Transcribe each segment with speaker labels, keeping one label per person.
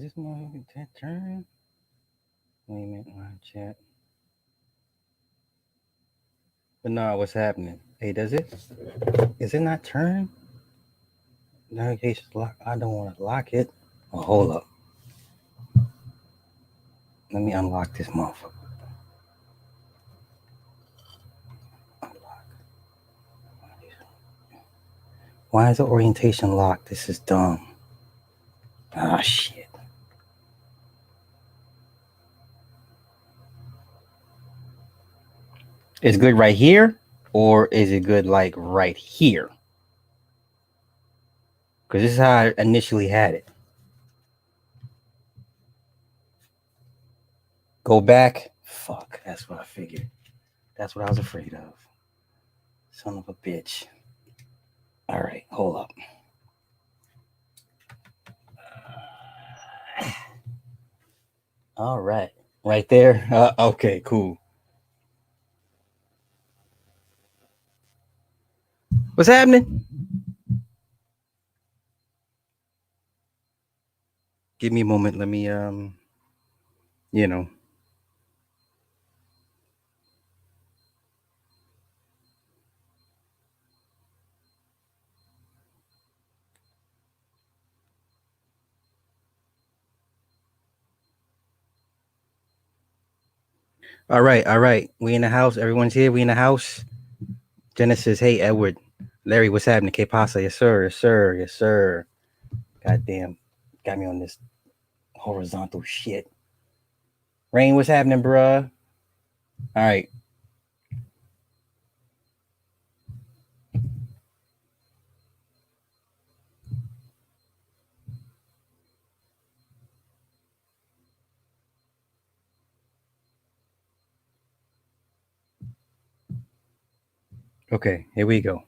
Speaker 1: Does this motherfucker turn? Wait a minute, live chat. But no, what's happening? Hey, does it? Is it not turn? Navigation lock. I don't want to lock it. Oh, hold up. Let me unlock this motherfucker. Unlock. Why is the orientation locked? This is dumb. Ah, shit. Is good right here, or is it good like right here? Because this is how I initially had it. Go back. Fuck, that's what I figured. That's what I was afraid of. Son of a bitch. All right, hold up. All right, right there. Okay, cool. What's happening? Give me a moment. Let me you know. All right, all right. We in the house. Everyone's here. We in the house. Genesis, hey Edward. Larry, what's happening? K Pasa, yes sir, yes sir, yes sir. Goddamn, got me on this horizontal shit. Rain, what's happening, bruh? All right. Okay, here we go.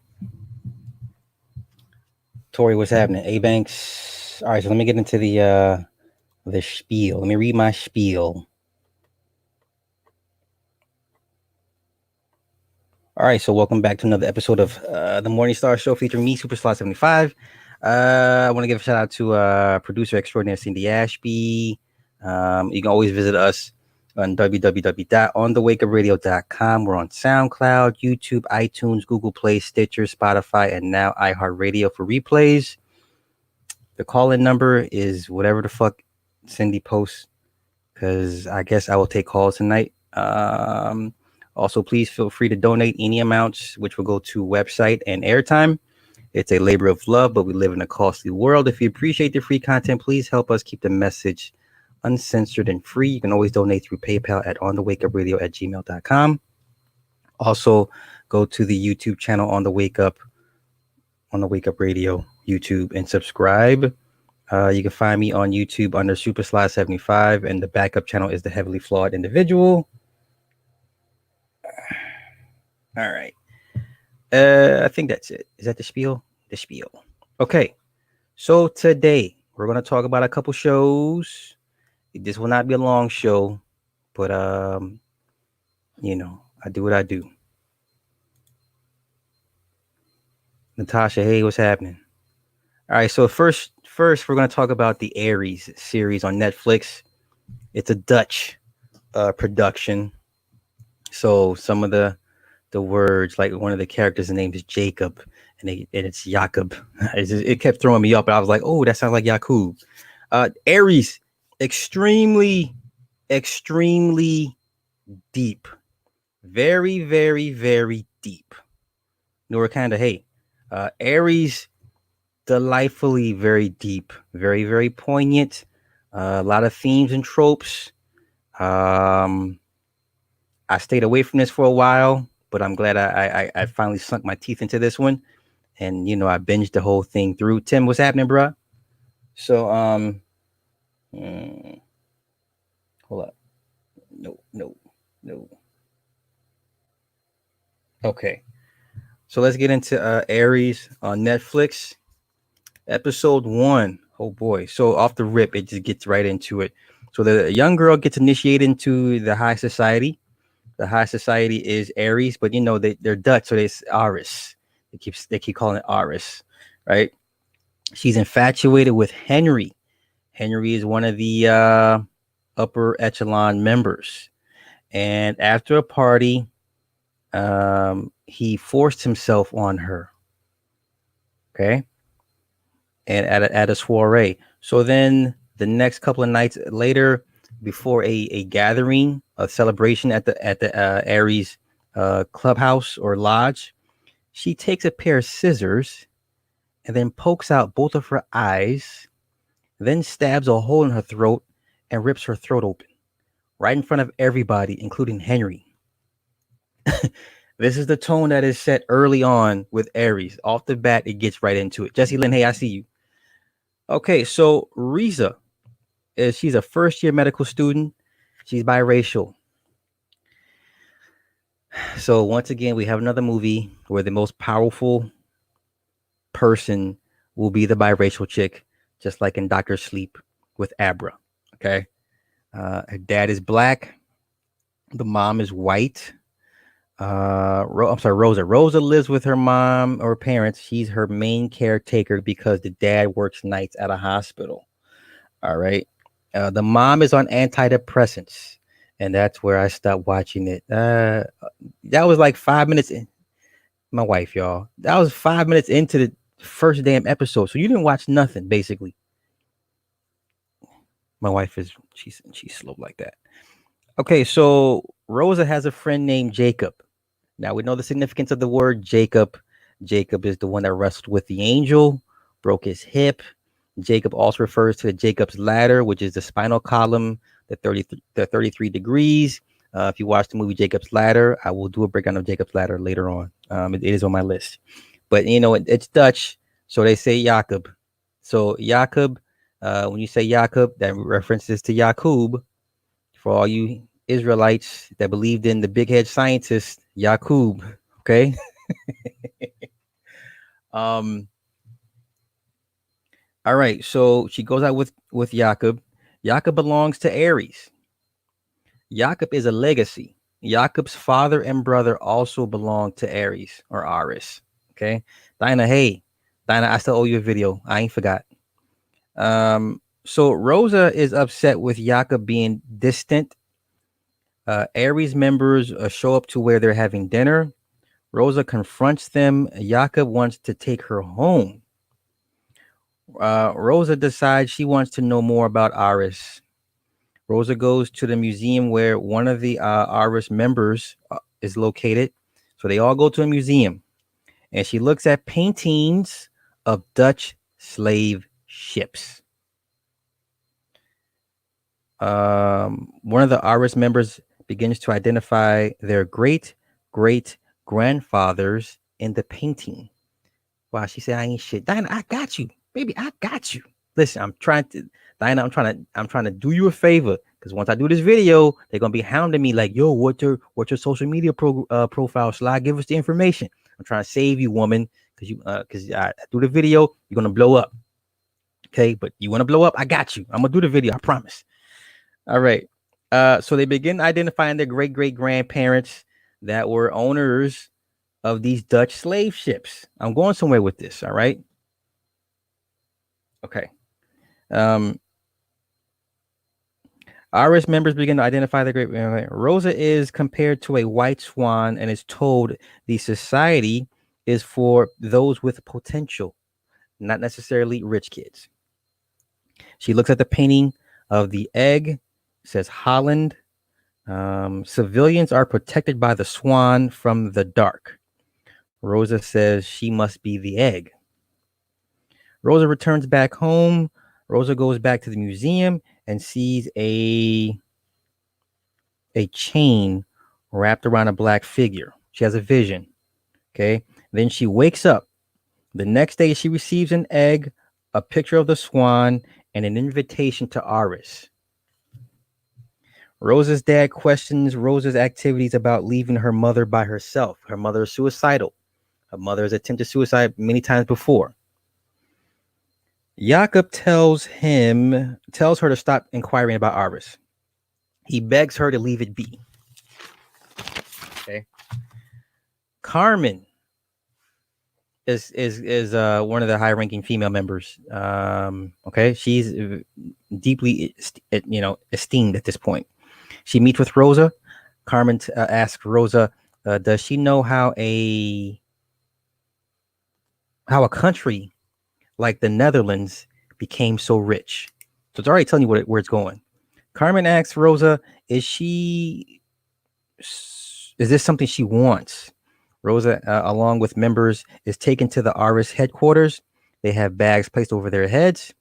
Speaker 1: Tori, what's happening? A Banks. All right, so let me get into the spiel. Let me read my spiel. All right, so welcome back to another episode of the Morning Star Show featuring me, Superslot 75. I want to give a shout out to producer extraordinaire Cindy Ashby. You can always visit us on www.onthewakeupradio.com. We're on SoundCloud, YouTube, iTunes, Google Play, Stitcher, Spotify, and now iHeartRadio for replays. The call-in number is whatever the fuck Cindy posts, because I guess I will take calls tonight. Also, please feel free to donate any amounts, which will go to website and airtime. It's a labor of love, but we live in a costly world. If you appreciate the free content, please help us keep the message uncensored and free. You can always donate through PayPal at onthewakeupradio@gmail.com. Also, go to the YouTube channel on the Wake Up Radio YouTube and subscribe. You can find me on YouTube under Superslide75, and the backup channel is the Heavily Flawed Individual. All right. I think that's it. Is that the spiel? The spiel. Okay. So today we're going to talk about a couple shows. This will not be a long show, but you know, I do what I do. Natasha, hey, what's happening? All right, so first we're going to talk about the Aries series on Netflix. It's a Dutch production. So some of the words, like one of the characters' name is Jacob, and it's Jacob. It kept throwing me up, but I was like, oh, that sounds like Yakub. Aries, extremely deep, very, very, very deep. Nor kind of hey, Aries, delightfully very deep, very, very poignant. A lot of themes and tropes. I stayed away from this for a while, but I'm glad I finally sunk my teeth into this one, and you know I binged the whole thing through. Tim, what's happening, bro? So hold up, no. Okay, so let's get into Aries on Netflix, episode 1. Oh boy! So off the rip, it just gets right into it. So the young girl gets initiated into the high society. The high society is Aries, but you know they're Dutch, so it's Aris. They keep calling it Aris, right? She's infatuated with Henry, Henry is one of the upper echelon members. And after a party, he forced himself on her. Okay. And at a soiree. So then the next couple of nights later, before a gathering, a celebration at the Aries clubhouse or lodge, she takes a pair of scissors and then pokes out both of her eyes, then stabs a hole in her throat and rips her throat open right in front of everybody, including Henry. This is the tone that is set early on with Aries. Off the bat, it gets right into it. Jesse Lynn, hey, I see you. Okay, so Riza she's a first year medical student. She's biracial. So once again, we have another movie where the most powerful person will be the biracial chick, just like in Doctor Sleep with Abra. Okay, her dad is black, the mom is white. I'm sorry, Rosa. Rosa lives with her mom or parents. She's her main caretaker because the dad works nights at a hospital. All right. The mom is on antidepressants, and that's where I stopped watching it. That was like 5 minutes in. My wife, y'all. That was 5 minutes into the first damn episode. So you didn't watch nothing, basically. My wife is she's slow like that. Okay, so Rosa has a friend named Jacob. Now we know the significance of the word Jacob. Jacob is the one that wrestled with the angel, broke his hip. Jacob also refers to the Jacob's ladder, which is the spinal column, the 33 degrees. If you watch the movie Jacob's Ladder, I will do a breakdown of Jacob's Ladder later on. It is on my list. But, it's Dutch, so they say Jacob. So Jacob, when you say Jacob, that references to Yakub. For all you Israelites that believed in the big head scientist, Yakub. Okay. um, All right, so she goes out with Jakob. Jakob belongs to Aries. Jakob is a legacy. Jakob's father and brother also belong to Aries or Aris. Okay, Dinah. Hey, Dinah, I still owe you a video. I ain't forgot. So Rosa is upset with Jakob being distant. Aries members show up to where they're having dinner. Rosa confronts them. Jakob wants to take her home. Rosa decides she wants to know more about Aris. Rosa goes to the museum where one of the Aris members is located. So they all go to a museum, and she looks at paintings of Dutch slave ships. One of the Aris members begins to identify their great grandfathers in the painting. Wow, she said, "I ain't shit." Dinah, I got you, baby. I got you. Listen, Dinah, I'm trying to do you a favor because once I do this video, they're gonna be hounding me like, "Yo, what's your social media profile? Slide, give us the information." I'm trying to save you, woman, because I do the video, you're gonna blow up. Okay, but you want to blow up? I got you. I'm gonna do the video. I promise. All right. So they begin identifying their great grandparents that were owners of these Dutch slave ships. I'm going somewhere with this. All right. Okay. Aris members begin to identify the great. Rosa is compared to a white swan and is told the society is for those with potential, not necessarily rich kids. She looks at the painting of the egg, says Holland. Civilians are protected by the swan from the dark. Rosa says she must be the egg. Rosa returns back home. Rosa goes back to the museum and sees a chain wrapped around a black figure. She has a vision. Okay. Then she wakes up. The next day, she receives an egg, a picture of the swan, and an invitation to Aris. Rosa's dad questions Rosa's activities about leaving her mother by herself. Her mother is suicidal. Her mother has attempted suicide many times before. Jakob tells her to stop inquiring about Aris. He begs her to leave it be. Okay. Carmen is one of the high ranking female members. Okay, she's deeply esteemed at this point. She meets with Rosa. Carmen asks Rosa, does she know how a country like the Netherlands became so rich? So it's already telling you where it's going. Carmen asks Rosa, is this something she wants? Rosa, along with members, is taken to the Aris headquarters. They have bags placed over their heads.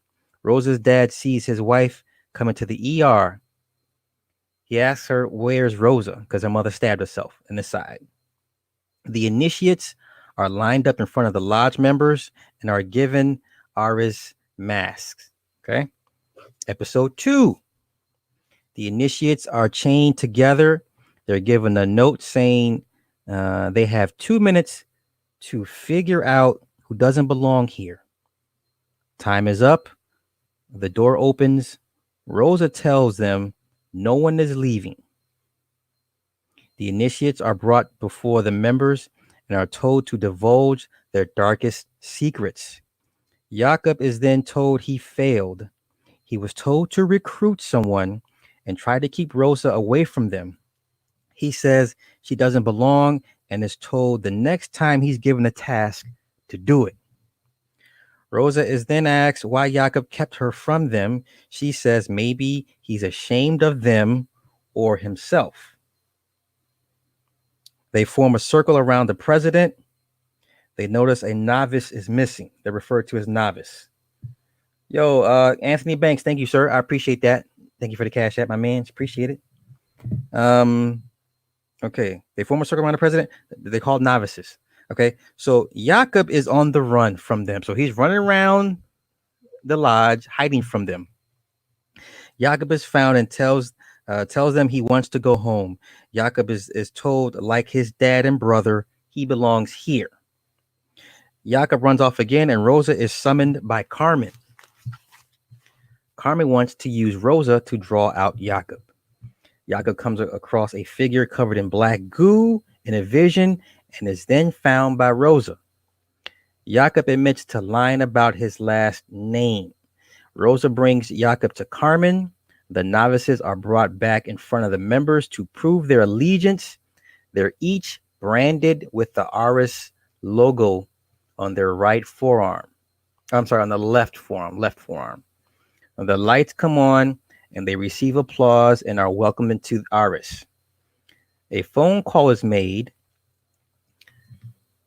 Speaker 1: Rosa's dad sees his wife come into the ER. He asks her, where's Rosa? Because her mother stabbed herself in the side. The initiates are lined up in front of the lodge members and are given Aris masks. Okay. Episode 2. The initiates are chained together. They're given a note saying they have 2 minutes to figure out who doesn't belong here. Time is up. The door opens. Rosa tells them no one is leaving. The initiates are brought before the members and are told to divulge their darkest secrets. Jakob is then told he failed. He was told to recruit someone and try to keep Rosa away from them. He says she doesn't belong and is told the next time he's given a task to do it. Rosa is then asked why Jakob kept her from them. She says maybe he's ashamed of them or himself. They form a circle around the president. They notice a novice is missing. They're referred to as novice. Yo, Anthony Banks, thank you, sir. I appreciate that. Thank you for the cash app, my man. Appreciate it. Okay. They form a circle around the president. They call novices. Okay. So Jakob is on the run from them. So he's running around the lodge, hiding from them. Jakob is found and tells them he wants to go home. Jakob is told, like his dad and brother, he belongs here. Jakob runs off again, and Rosa is summoned by Carmen. Carmen wants to use Rosa to draw out Jakob. Jakob comes across a figure covered in black goo in a vision and is then found by Rosa. Jakob admits to lying about his last name. Rosa brings Jakob to Carmen. The novices are brought back in front of the members to prove their allegiance. They're each branded with the Aris logo on their right forearm. I'm sorry, on the left forearm. The lights come on and they receive applause and are welcomed into Aris. A phone call is made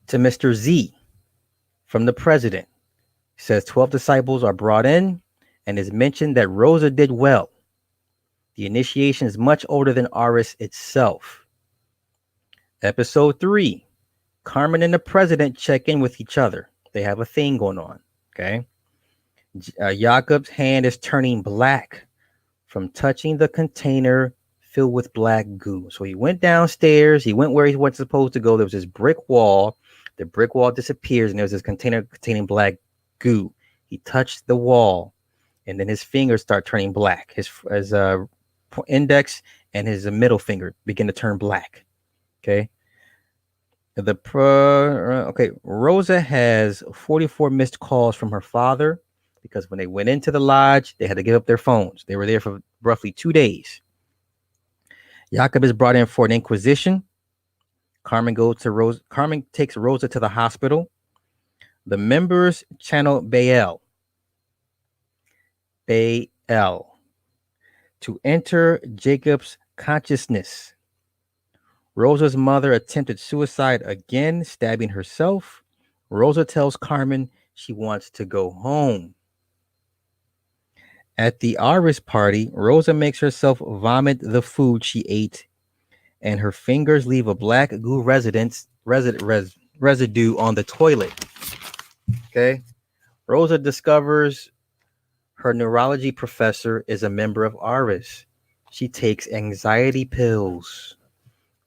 Speaker 1: to Mr. Z from the president. He says 12 disciples are brought in and is mentioned that Rosa did well. The initiation is much older than Aris itself. Episode 3. Carmen and the president check in with each other. They have a thing going on. Okay. Jakob's hand is turning black from touching the container filled with black goo. So he went downstairs. He went where he was supposed to go. There was this brick wall. The brick wall disappears, and there was this container containing black goo. He touched the wall, and then his fingers start turning black. His index and his middle finger begin to turn black. Okay. Rosa has 44 missed calls from her father because when they went into the lodge, they had to give up their phones. They were there for roughly 2 days. Jakob is brought in for an inquisition. Carmen takes Rosa to the hospital. The members channel Baal to enter Jacob's consciousness. Rosa's mother attempted suicide again, stabbing herself. Rosa tells Carmen she wants to go home. At the Aris party, Rosa makes herself vomit the food she ate, and her fingers leave a black goo residue on the toilet. Okay. Rosa discovers her neurology professor is a member of Aris. She takes anxiety pills.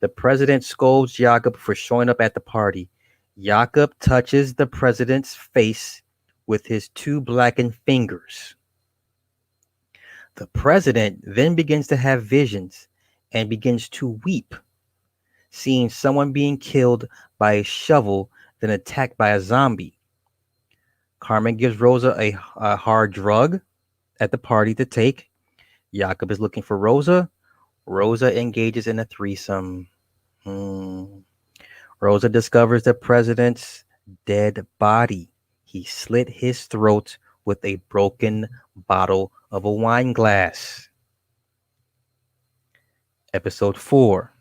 Speaker 1: The president scolds Jakob for showing up at the party. Jakob touches the president's face with his 2 blackened fingers. The president then begins to have visions and begins to weep, seeing someone being killed by a shovel then attacked by a zombie. Carmen gives Rosa a hard drug at the party to take. Jakob is looking for Rosa. Rosa engages in a threesome. Hmm. Rosa discovers the president's dead body. He slit his throat with a broken bottle of a wine glass. Episode 4.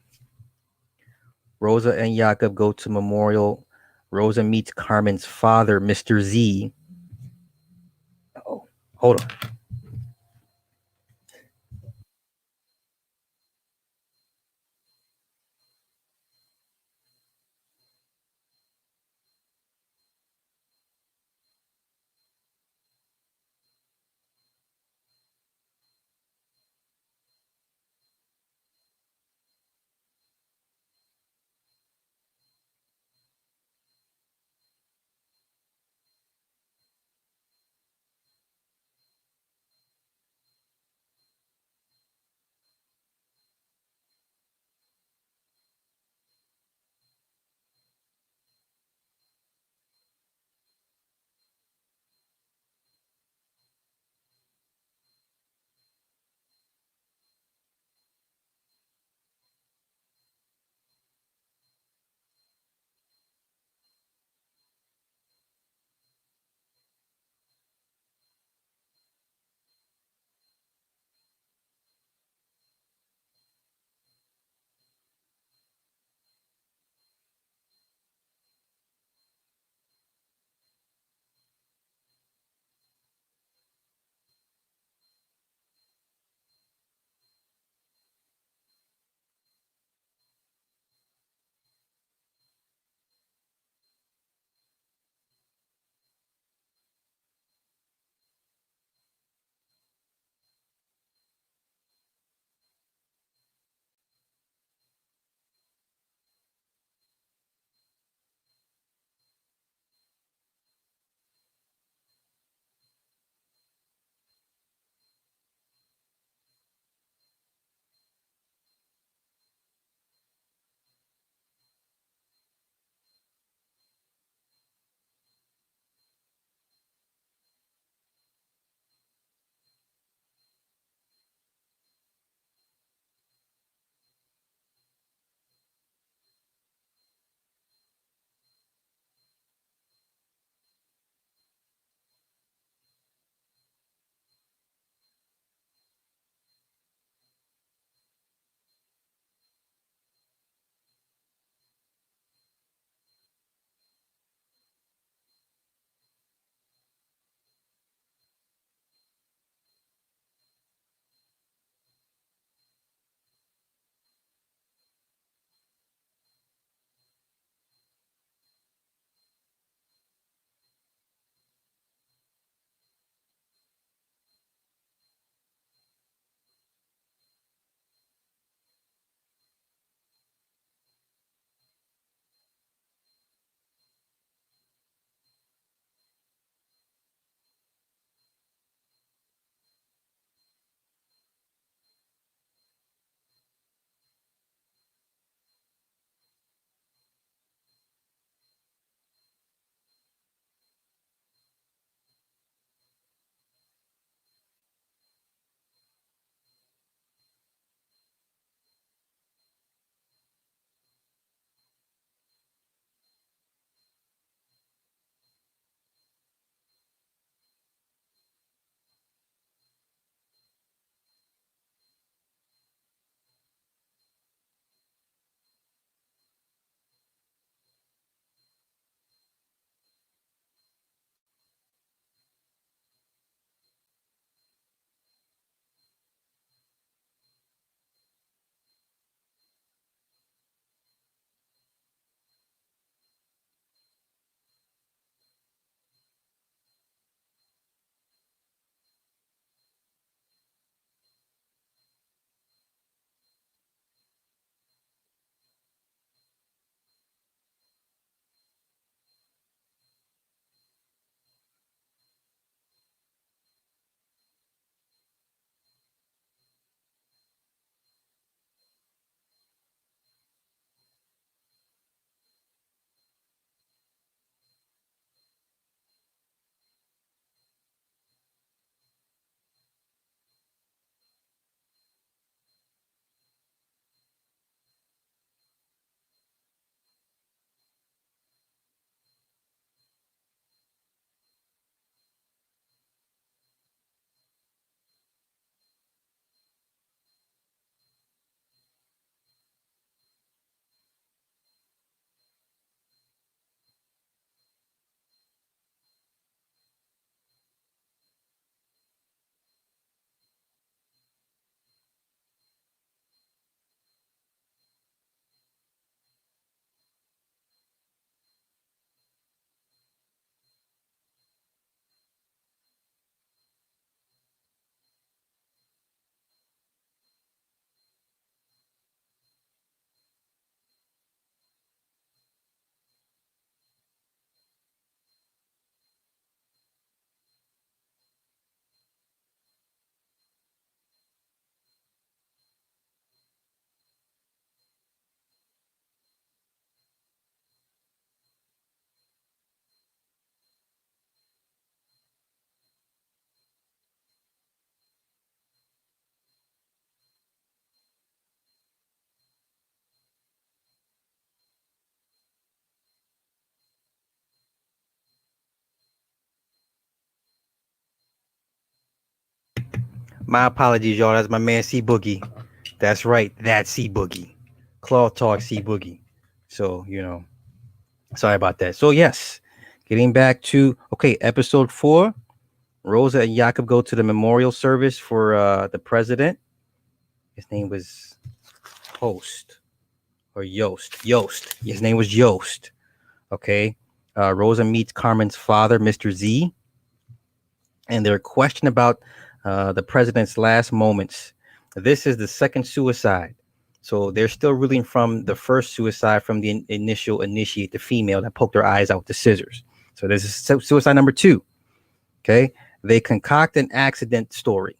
Speaker 1: Rosa and Jakob go to memorial. Rosa meets Carmen's father, Mr. Z. Oh, hold on. My apologies, y'all. That's my man C Boogie. That's right. That's C Boogie. Claw Talk C Boogie. So, sorry about that. So, yes, getting back to, okay, episode 4. Rosa and Jakob go to the memorial service for the president. His name was Host or Yost. Yost. His name was Yost. Okay. Rosa meets Carmen's father, Mr. Z, and they're questioned about the president's last moments. This is the second suicide. So they're still reeling from the first suicide from the initial initiate, the female that poked her eyes out with the scissors. So this is suicide number 2. Okay. They concoct an accident story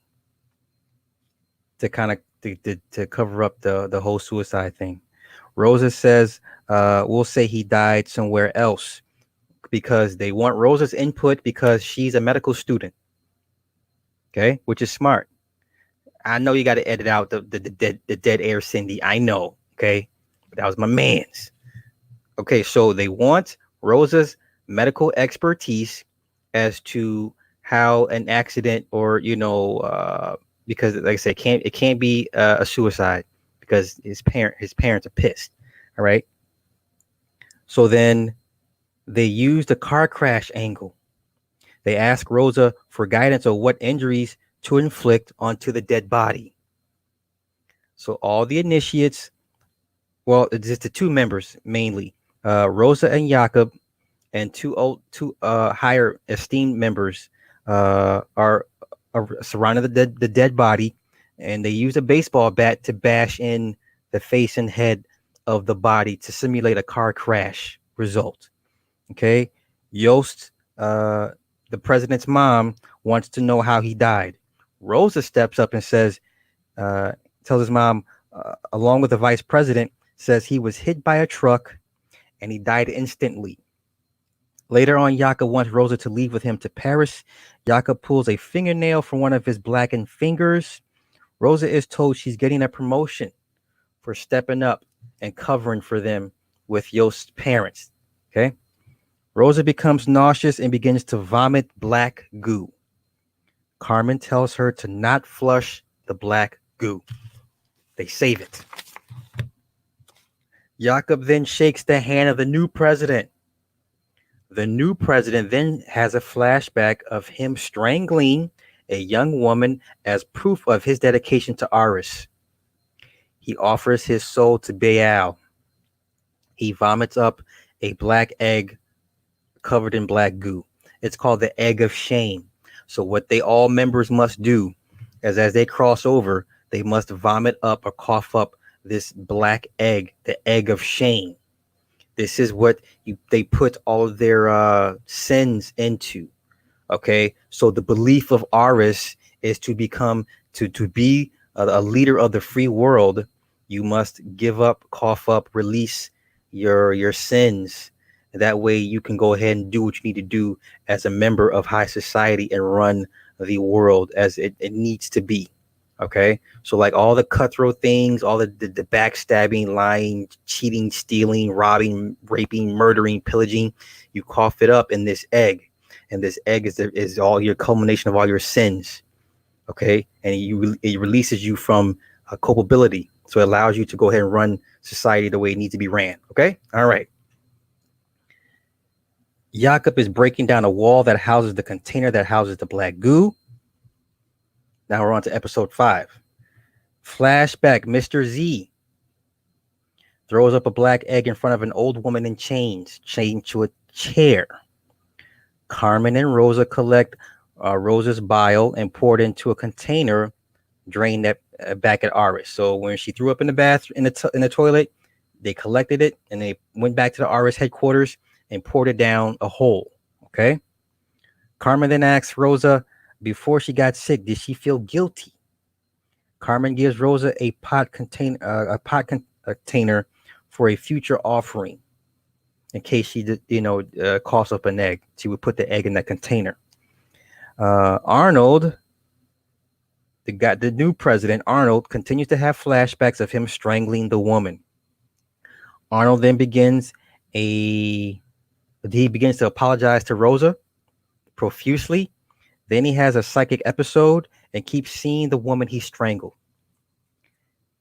Speaker 1: to kind of to cover up the whole suicide thing. Rosa says, we'll say he died somewhere else because they want Rosa's input because she's a medical student. Okay, which is smart. I know you got to edit out the dead air, Cindy. I know. Okay, but that was my man's. Okay, so they want Rosa's medical expertise as to how an accident or because like I said, it can't be a suicide because his parents are pissed. All right. So then they use the car crash angle. They ask Rosa for guidance on what injuries to inflict onto the dead body. So all the initiates, well, it's just the 2 members mainly, Rosa and Jakob, and two higher esteemed members are surrounding the dead body, and they use a baseball bat to bash in the face and head of the body to simulate a car crash result. Okay, Yost, the president's mom, wants to know how he died. Rosa steps up and says, tells his mom, along with the vice president, says he was hit by a truck and he died instantly. Later on, Jakob wants Rosa to leave with him to Paris. Jakob pulls a fingernail from one of his blackened fingers. Rosa is told she's getting a promotion for stepping up and covering for them with Yost's parents. Okay. Rosa becomes nauseous and begins to vomit black goo. Carmen tells her to not flush the black goo. They save it. Jakob then shakes the hand of the new president. The new president then has a flashback of him strangling a young woman as proof of his dedication to Aris. He offers his soul to Baal. He vomits up a black egg covered in black goo. It's called the egg of shame. So what they all members must do is as they cross over, they must vomit up or cough up this black egg, the egg of shame. This is what they put all of their sins into. Okay, so the belief of Aris is to become to be a leader of the free world. You must give up, cough up, release your sins. That way you can go ahead and do what you need to do as a member of high society and run the world as it needs to be. Okay, so like all the cutthroat things, all the backstabbing, lying, cheating, stealing, robbing, raping, murdering, pillaging, you cough it up in this egg, and this egg is all your culmination of all your sins. Okay, and it releases you from culpability, so it allows you to go ahead and run society the way it needs to be ran. Okay, all right. Jakob is breaking down a wall that houses the container that houses the black goo. Now we're on to episode 5. Flashback, Mr. Z throws up a black egg in front of an old woman in chains, chained to a chair. Carmen and Rosa collect Rosa's bile and pour it into a container, drain that back at Aris. So when she threw up in the bath in the toilet, they collected it and they went back to the Aris headquarters and poured it down a hole. Okay. Carmen then asks Rosa, before she got sick, did she feel guilty? Carmen gives Rosa a pot container for a future offering. In case she did, coughs up an egg, she would put the egg in that container. Arnold, the new president, Arnold, continues to have flashbacks of him strangling the woman. Arnold then begins to apologize to Rosa profusely. Then he has a psychic episode and keeps seeing the woman he strangled.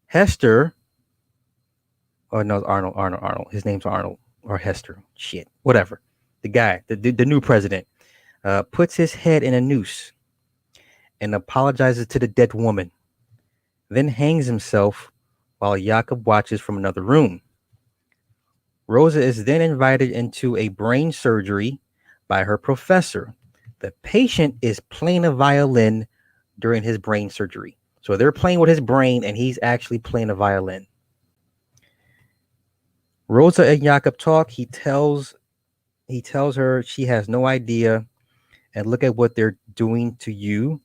Speaker 1: Hester, oh no, Arnold. His name's Arnold or Hester. Shit, whatever. The guy, the new president, puts his head in a noose and apologizes to the dead woman, then hangs himself while Jakob watches from another room. Rosa is then invited into a brain surgery by her professor. The patient is playing a violin during his brain surgery. So they're playing with his brain and he's actually playing a violin. Rosa and Jakob talk. He tells her she has no idea and look at what they're doing to you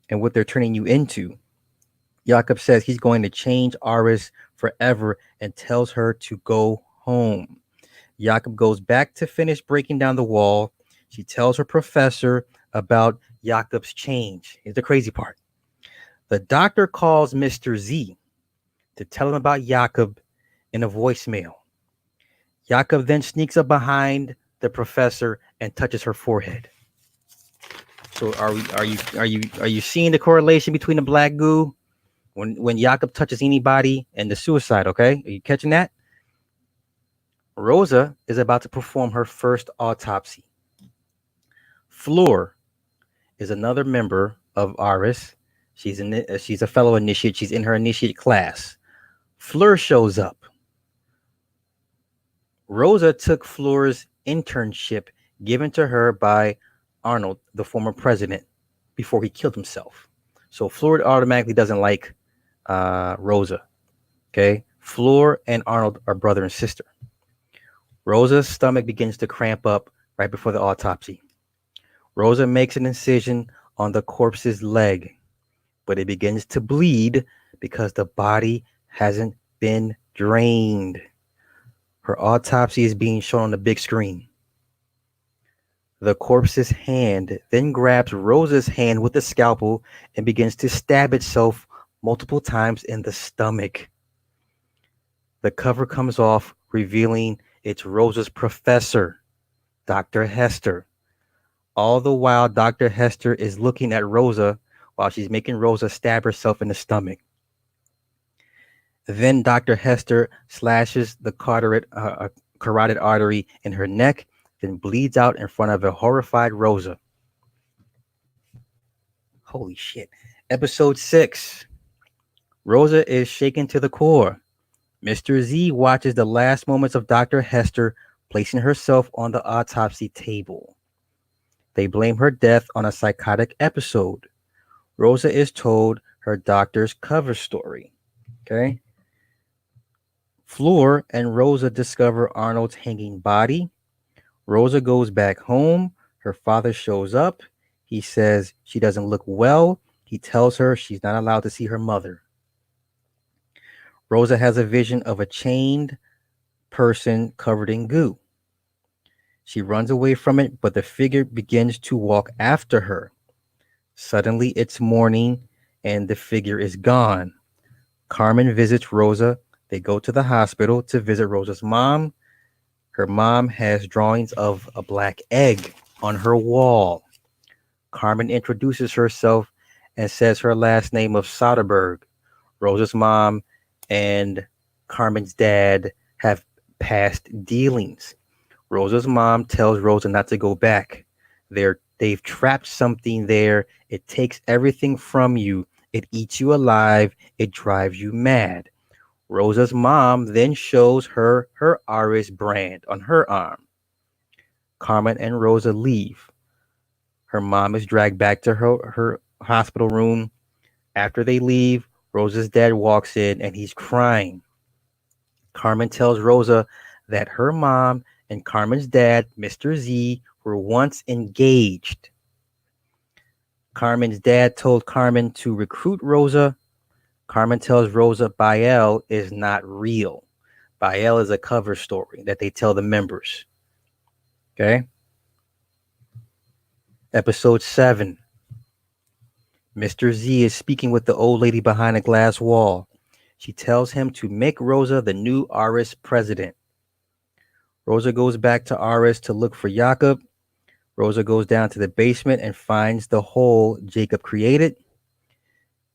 Speaker 1: and what they're turning you into. Jakob says he's going to change Aris forever and tells her to go home. Jakob goes back to finish breaking down the wall. She tells her professor about Jakob's change. Here's the crazy part. The doctor calls Mr. Z to tell him about Jakob in a voicemail. Jakob then sneaks up behind the professor and touches her forehead. So are you seeing the correlation between the black goo when Jakob touches anybody and the suicide? Okay, are you catching that? Rosa is about to perform her first autopsy. Fleur is another member of Aris. She's a fellow initiate. She's in her initiate class. Fleur shows up. Rosa took Fleur's internship given to her by Arnold, the former president, before he killed himself. So Fleur automatically doesn't like Rosa. Okay, Fleur and Arnold are brother and sister. Rosa's stomach begins to cramp up right before the autopsy. Rosa makes an incision on the corpse's leg, but it begins to bleed because the body hasn't been drained. Her autopsy is being shown on the big screen. The corpse's hand then grabs Rosa's hand with the scalpel and begins to stab itself multiple times in the stomach. The cover comes off, revealing it's Rosa's professor, Dr. Hester. All the while, Dr. Hester is looking at Rosa while she's making Rosa stab herself in the stomach. Then Dr. Hester slashes the carotid artery in her neck, then bleeds out in front of a horrified Rosa. Holy shit. Episode 6. Rosa is shaken to the core. Mr. Z watches the last moments of Dr. Hester placing herself on the autopsy table. They blame her death on a psychotic episode. Rosa is told her doctor's cover story. Okay. Fleur and Rosa discover Arnold's hanging body. Rosa goes back home. Her father shows up. He says she doesn't look well. He tells her she's not allowed to see her mother. Rosa has a vision of a chained person covered in goo. She runs away from it, but the figure begins to walk after her. Suddenly, it's morning, and the figure is gone. Carmen visits Rosa. They go to the hospital to visit Rosa's mom. Her mom has drawings of a black egg on her wall. Carmen introduces herself and says her last name of Soderbergh. Rosa's mom and Carmen's dad have past dealings. Rosa's mom tells Rosa not to go back. They've trapped something there. It takes everything from you. It eats you alive. It drives you mad. Rosa's mom then shows her Aris brand on her arm. Carmen and Rosa leave. Her mom is dragged back to her hospital room. After they leave, Rosa's dad walks in and he's crying. Carmen tells Rosa that her mom and Carmen's dad, Mr. Z, were once engaged. Carmen's dad told Carmen to recruit Rosa. Carmen tells Rosa Bael is not real. Bael is a cover story that they tell the members. Okay? Episode 7. Mr. Z is speaking with the old lady behind a glass wall. She tells him to make Rosa the new Aris president. Rosa goes back to Aris to look for Jakob. Rosa goes down to the basement and finds the hole Jacob created.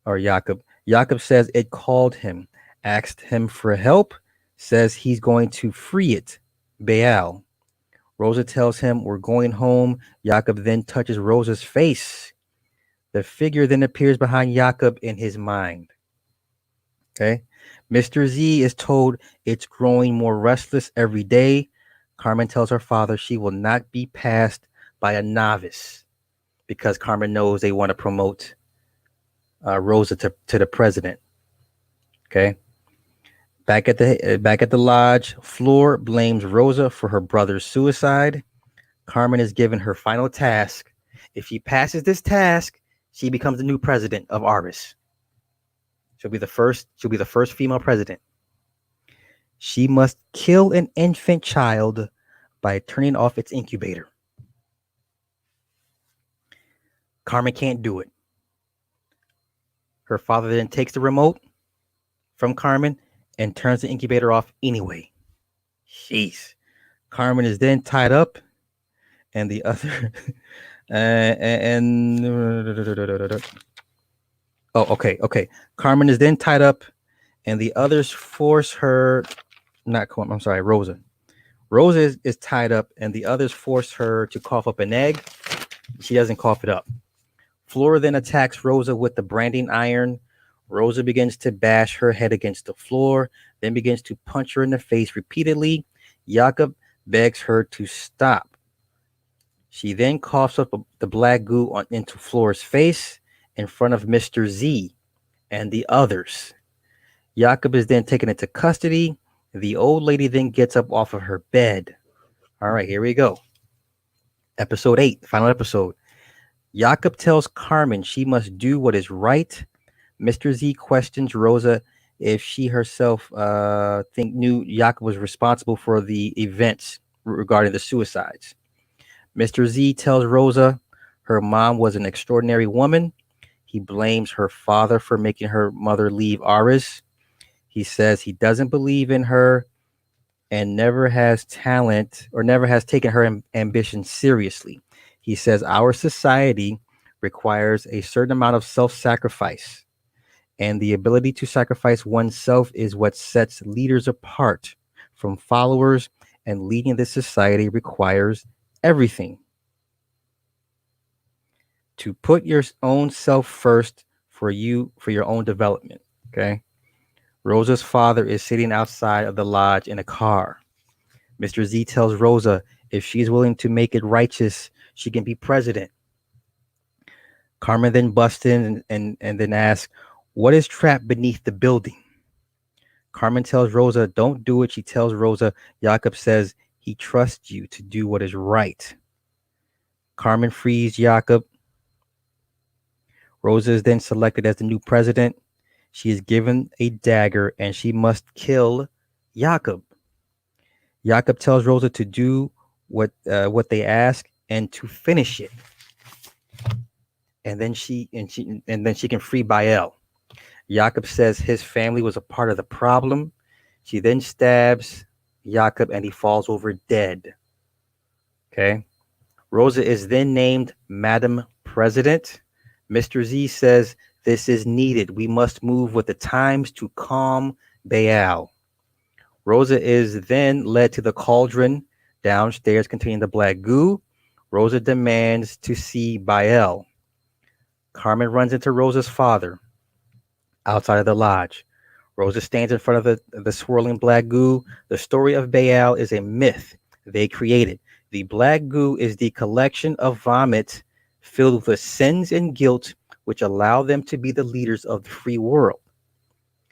Speaker 1: or Jakob. Jakob says it called him, asked him for help, says he's going to free it. Baal. Rosa tells him we're going home. Jakob then touches Rosa's face. The figure then appears behind Jakob in his mind. Okay. Mr. Z is told it's growing more restless every day. Carmen tells her father she will not be passed by a novice because Carmen knows they want to promote Rosa to the president. Okay. Back at the lodge, Fleur blames Rosa for her brother's suicide. Carmen is given her final task. If she passes this task, she becomes the new president of Aris. She'll be the first. She'll be the first female president. She must kill an infant child by turning off its incubator. Carmen can't do it. Her father then takes the remote from Carmen and turns the incubator off anyway. Jeez. Carmen is then tied up, and the other, and oh, okay. Carmen is then tied up, and the others force her. Not Carmen. I'm sorry, Rosa. Rosa is tied up, and the others force her to cough up an egg. She doesn't cough it up. Flora then attacks Rosa with the branding iron. Rosa begins to bash her head against the floor, then begins to punch her in the face repeatedly. Jakob begs her to stop. She then coughs up the black goo into Flora's face in front of Mr. Z and the others. Jakob is then taken into custody. The old lady then gets up off of her bed. All right, here we go. Episode 8, final episode. Jakob tells Carmen she must do what is right. Mr. Z questions Rosa if she herself knew Jakob was responsible for the events regarding the suicides. Mr. Z tells Rosa her mom was an extraordinary woman. He blames her father for making her mother leave Aris. He says he doesn't believe in her and never has taken her ambition seriously. He says our society requires a certain amount of self-sacrifice, and the ability to sacrifice oneself is what sets leaders apart from followers, and leading this society requires everything. To put your own self first for your own development. Okay. Rosa's father is sitting outside of the lodge in a car. Mr. Z tells Rosa if she's willing to make it righteous, she can be president. Carmen then busts in and then asks, what is trapped beneath the building? Carmen tells Rosa, don't do it. She tells Rosa, Jakob says he trusts you to do what is right. Carmen frees Jakob. Rosa is then selected as the new president. She is given a dagger and she must kill Jakob. Jakob tells Rosa to do what they ask and to finish it. And then she can free Baal. Jakob says his family was a part of the problem. She then stabs Jakob and he falls over dead. Okay. Rosa is then named Madam President. Mr. Z says this is needed. We must move with the times to calm Baal. Rosa is then led to the cauldron downstairs containing the black goo. Rosa demands to see Baal. Carmen runs into Rosa's father outside of the lodge. Rosa stands in front of the swirling black goo. The story of Baal is a myth they created. The black goo is the collection of vomit filled with sins and guilt which allow them to be the leaders of the free world.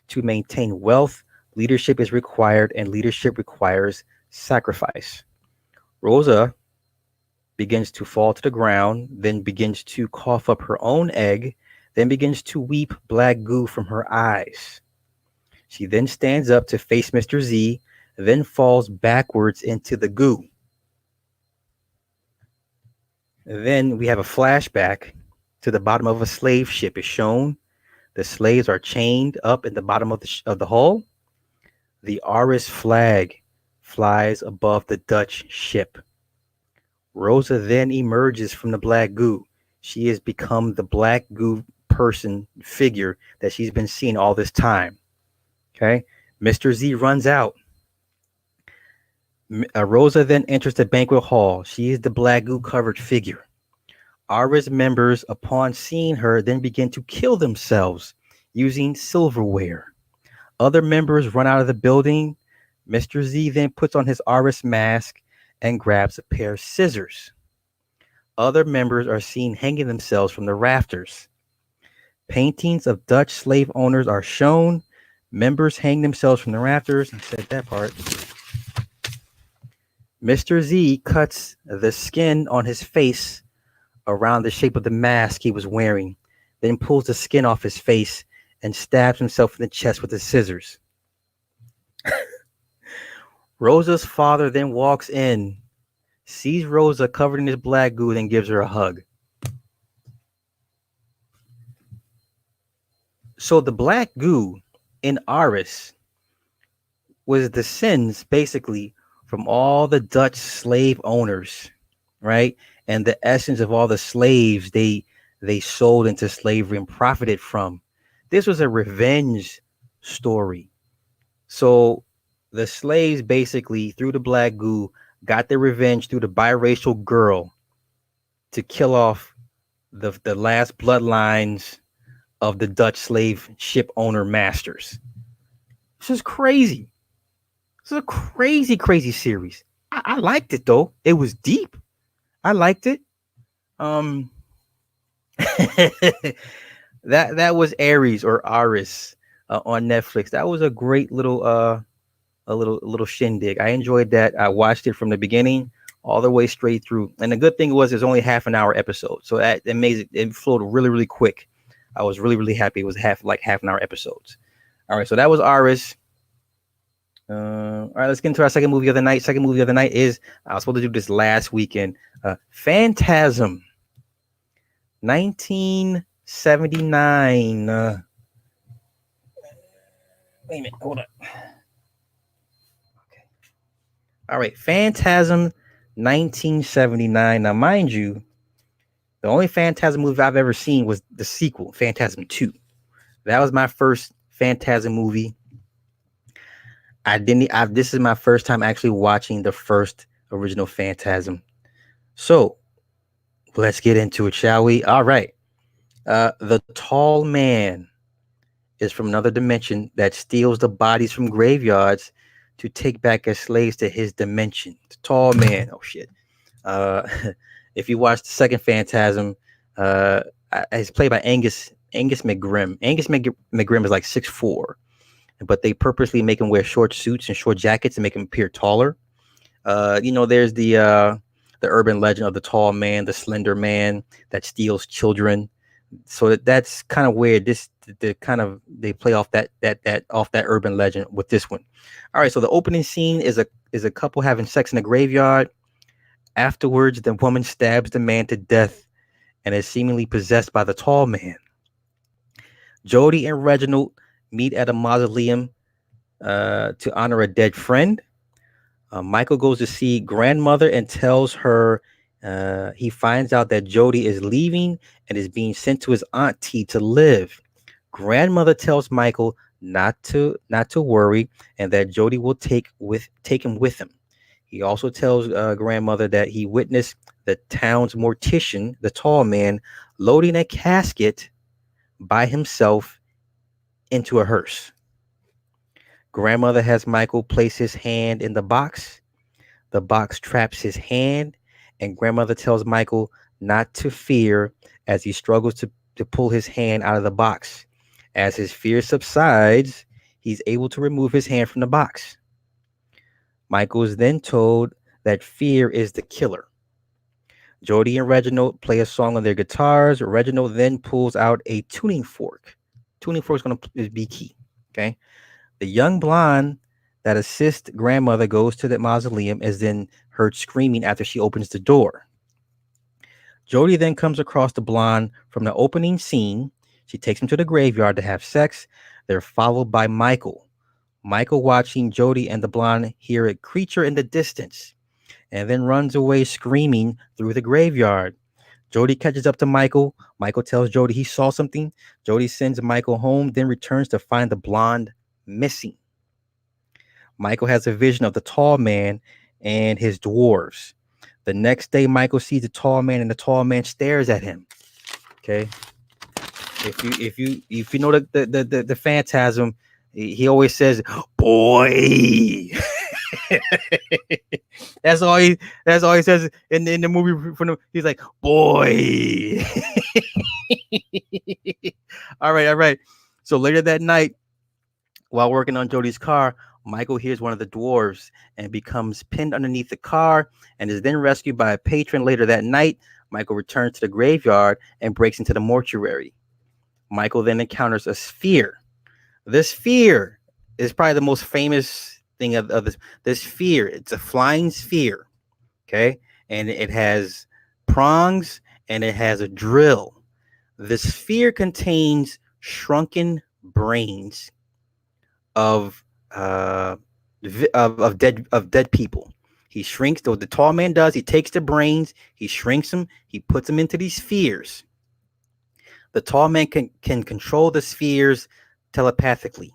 Speaker 1: To maintain wealth, leadership is required, and leadership requires sacrifice. Rosa begins to fall to the ground, then begins to cough up her own egg, then begins to weep black goo from her eyes. She then stands up to face Mr. Z, then falls backwards into the goo. Then we have a flashback to the bottom of a slave ship is shown. The slaves are chained up in the bottom of the hull. The Aris flag flies above the Dutch ship. Rosa then emerges from the black goo. She has become the black goo person figure that she's been seeing all this time. Okay. Mr. Z runs out. Rosa then enters the banquet hall. She is the black goo covered figure. Aris members, upon seeing her, then begin to kill themselves using silverware. Other members run out of the building. Mr. Z then puts on his Aris mask and grabs a pair of scissors. Other members are seen hanging themselves from the rafters. Paintings of Dutch slave owners are shown. Members hang themselves from the rafters. I said that part. Mr. Z cuts the skin on his face around the shape of the mask he was wearing, then pulls the skin off his face and stabs himself in the chest with the scissors. Rosa's father then walks in, sees Rosa covered in his black goo, and gives her a hug. So the black goo in Aris was the sins, basically, from all the Dutch slave owners, right? And the essence of all the slaves they sold into slavery and profited from. This was a revenge story. So the slaves basically, through the black goo, got their revenge through the biracial girl to kill off the last bloodlines of the Dutch slave ship owner masters. This is crazy. This is a crazy, crazy series. I liked it though. It was deep. I liked it. that was Aries or Aris on Netflix. That was a great little a little shindig. I enjoyed that. I watched it from the beginning all the way straight through. And the good thing was it's only half an hour episode. So that it flowed really, really quick. I was really, really happy. It was half an hour episodes. All right, so that was Aris. All right, let's get into our second movie of the night. Second movie of the night is, I was supposed to do this last weekend. Phantasm, 1979. Wait a minute, hold up. Okay. All right, Phantasm, 1979. Now, mind you, the only Phantasm movie I've ever seen was the sequel, Phantasm 2. That was my first Phantasm movie. This is my first time actually watching the first original Phantasm. So let's get into it, shall we? All right. The tall man is from another dimension that steals the bodies from graveyards to take back as slaves to his dimension. The tall man. Oh shit. If you watch the second Phantasm, it's played by Angus McGrim. Angus McGrim is like 6'4", but they purposely make him wear short suits and short jackets and make him appear taller. There's the urban legend of the tall man, the slender man that steals children. So that's kind of weird. They play off that urban legend with this one. All right, so the opening scene is a couple having sex in a graveyard. Afterwards, the woman stabs the man to death and is seemingly possessed by the tall man. Jody and Reginald meet at a mausoleum to honor a dead friend. Michael goes to see grandmother and tells her he finds out that Jody is leaving and is being sent to his auntie to live. Grandmother tells Michael not to worry and that Jody will take him with him. He also tells grandmother that he witnessed the town's mortician, the tall man, loading a casket by himself into a hearse. Grandmother has Michael place his hand in the box. The box traps his hand, and grandmother tells Michael not to fear as he struggles to pull his hand out of the box. As his fear subsides, he's able to remove his hand from the box. Michael is then told that fear is the killer. Jody and Reginald play a song on their guitars. Reginald then pulls out a tuning fork. Tuning fork is going to be key. Okay. The young blonde that assists grandmother goes to the mausoleum, is then heard screaming after she opens the door. Jody then comes across the blonde from the opening scene. She takes him to the graveyard to have sex. They're followed by Michael. Michael, watching Jody and the blonde, hear a creature in the distance and then runs away screaming through the graveyard. Jody catches up to Michael. Michael tells Jody he saw something. Jody sends Michael home, then returns to find the blonde missing. Michael has a vision of the tall man and his dwarves. The next day, Michael sees the tall man, and the tall man stares at him. Okay, if you know the phantasm, he always says, "Boy." that's all he that's all he says in the movie. He's like, "Boy." All right. So later that night, while working on Jody's car, Michael hears one of the dwarves and becomes pinned underneath the car and is then rescued by a patron. Later that night, Michael returns to the graveyard and breaks into the mortuary. Michael then encounters a sphere. This sphere is probably the most famous thing of this sphere. It's a flying sphere, okay? And it has prongs and it has a drill. The sphere contains shrunken brains of dead people. He shrinks. What the tall man does, he takes the brains, he shrinks them, he puts them into these spheres. The tall man can control the spheres telepathically.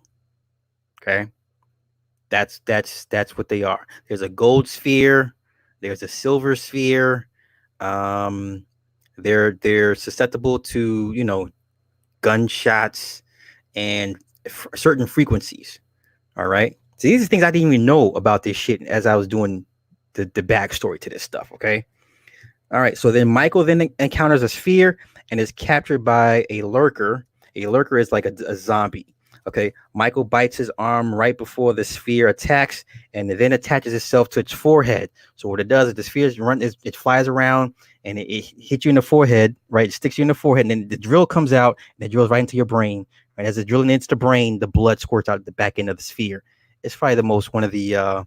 Speaker 1: Okay, that's what they are. There's a gold sphere. There's a silver sphere. Um, they're susceptible to gunshots and certain frequencies. All right. So these are things I didn't even know about this shit as I was doing the backstory to this stuff. Okay. All right. So then Michael then encounters a sphere and is captured by a lurker. A lurker is like a zombie. Okay. Michael bites his arm right before the sphere attacks and it then attaches itself to its forehead. So what it does is the sphere it flies around and it hits you in the forehead, right? It sticks you in the forehead and then the drill comes out and it drills right into your brain. Right? As it's drilling into the brain, the blood squirts out the back end of the sphere. It's probably the most one of the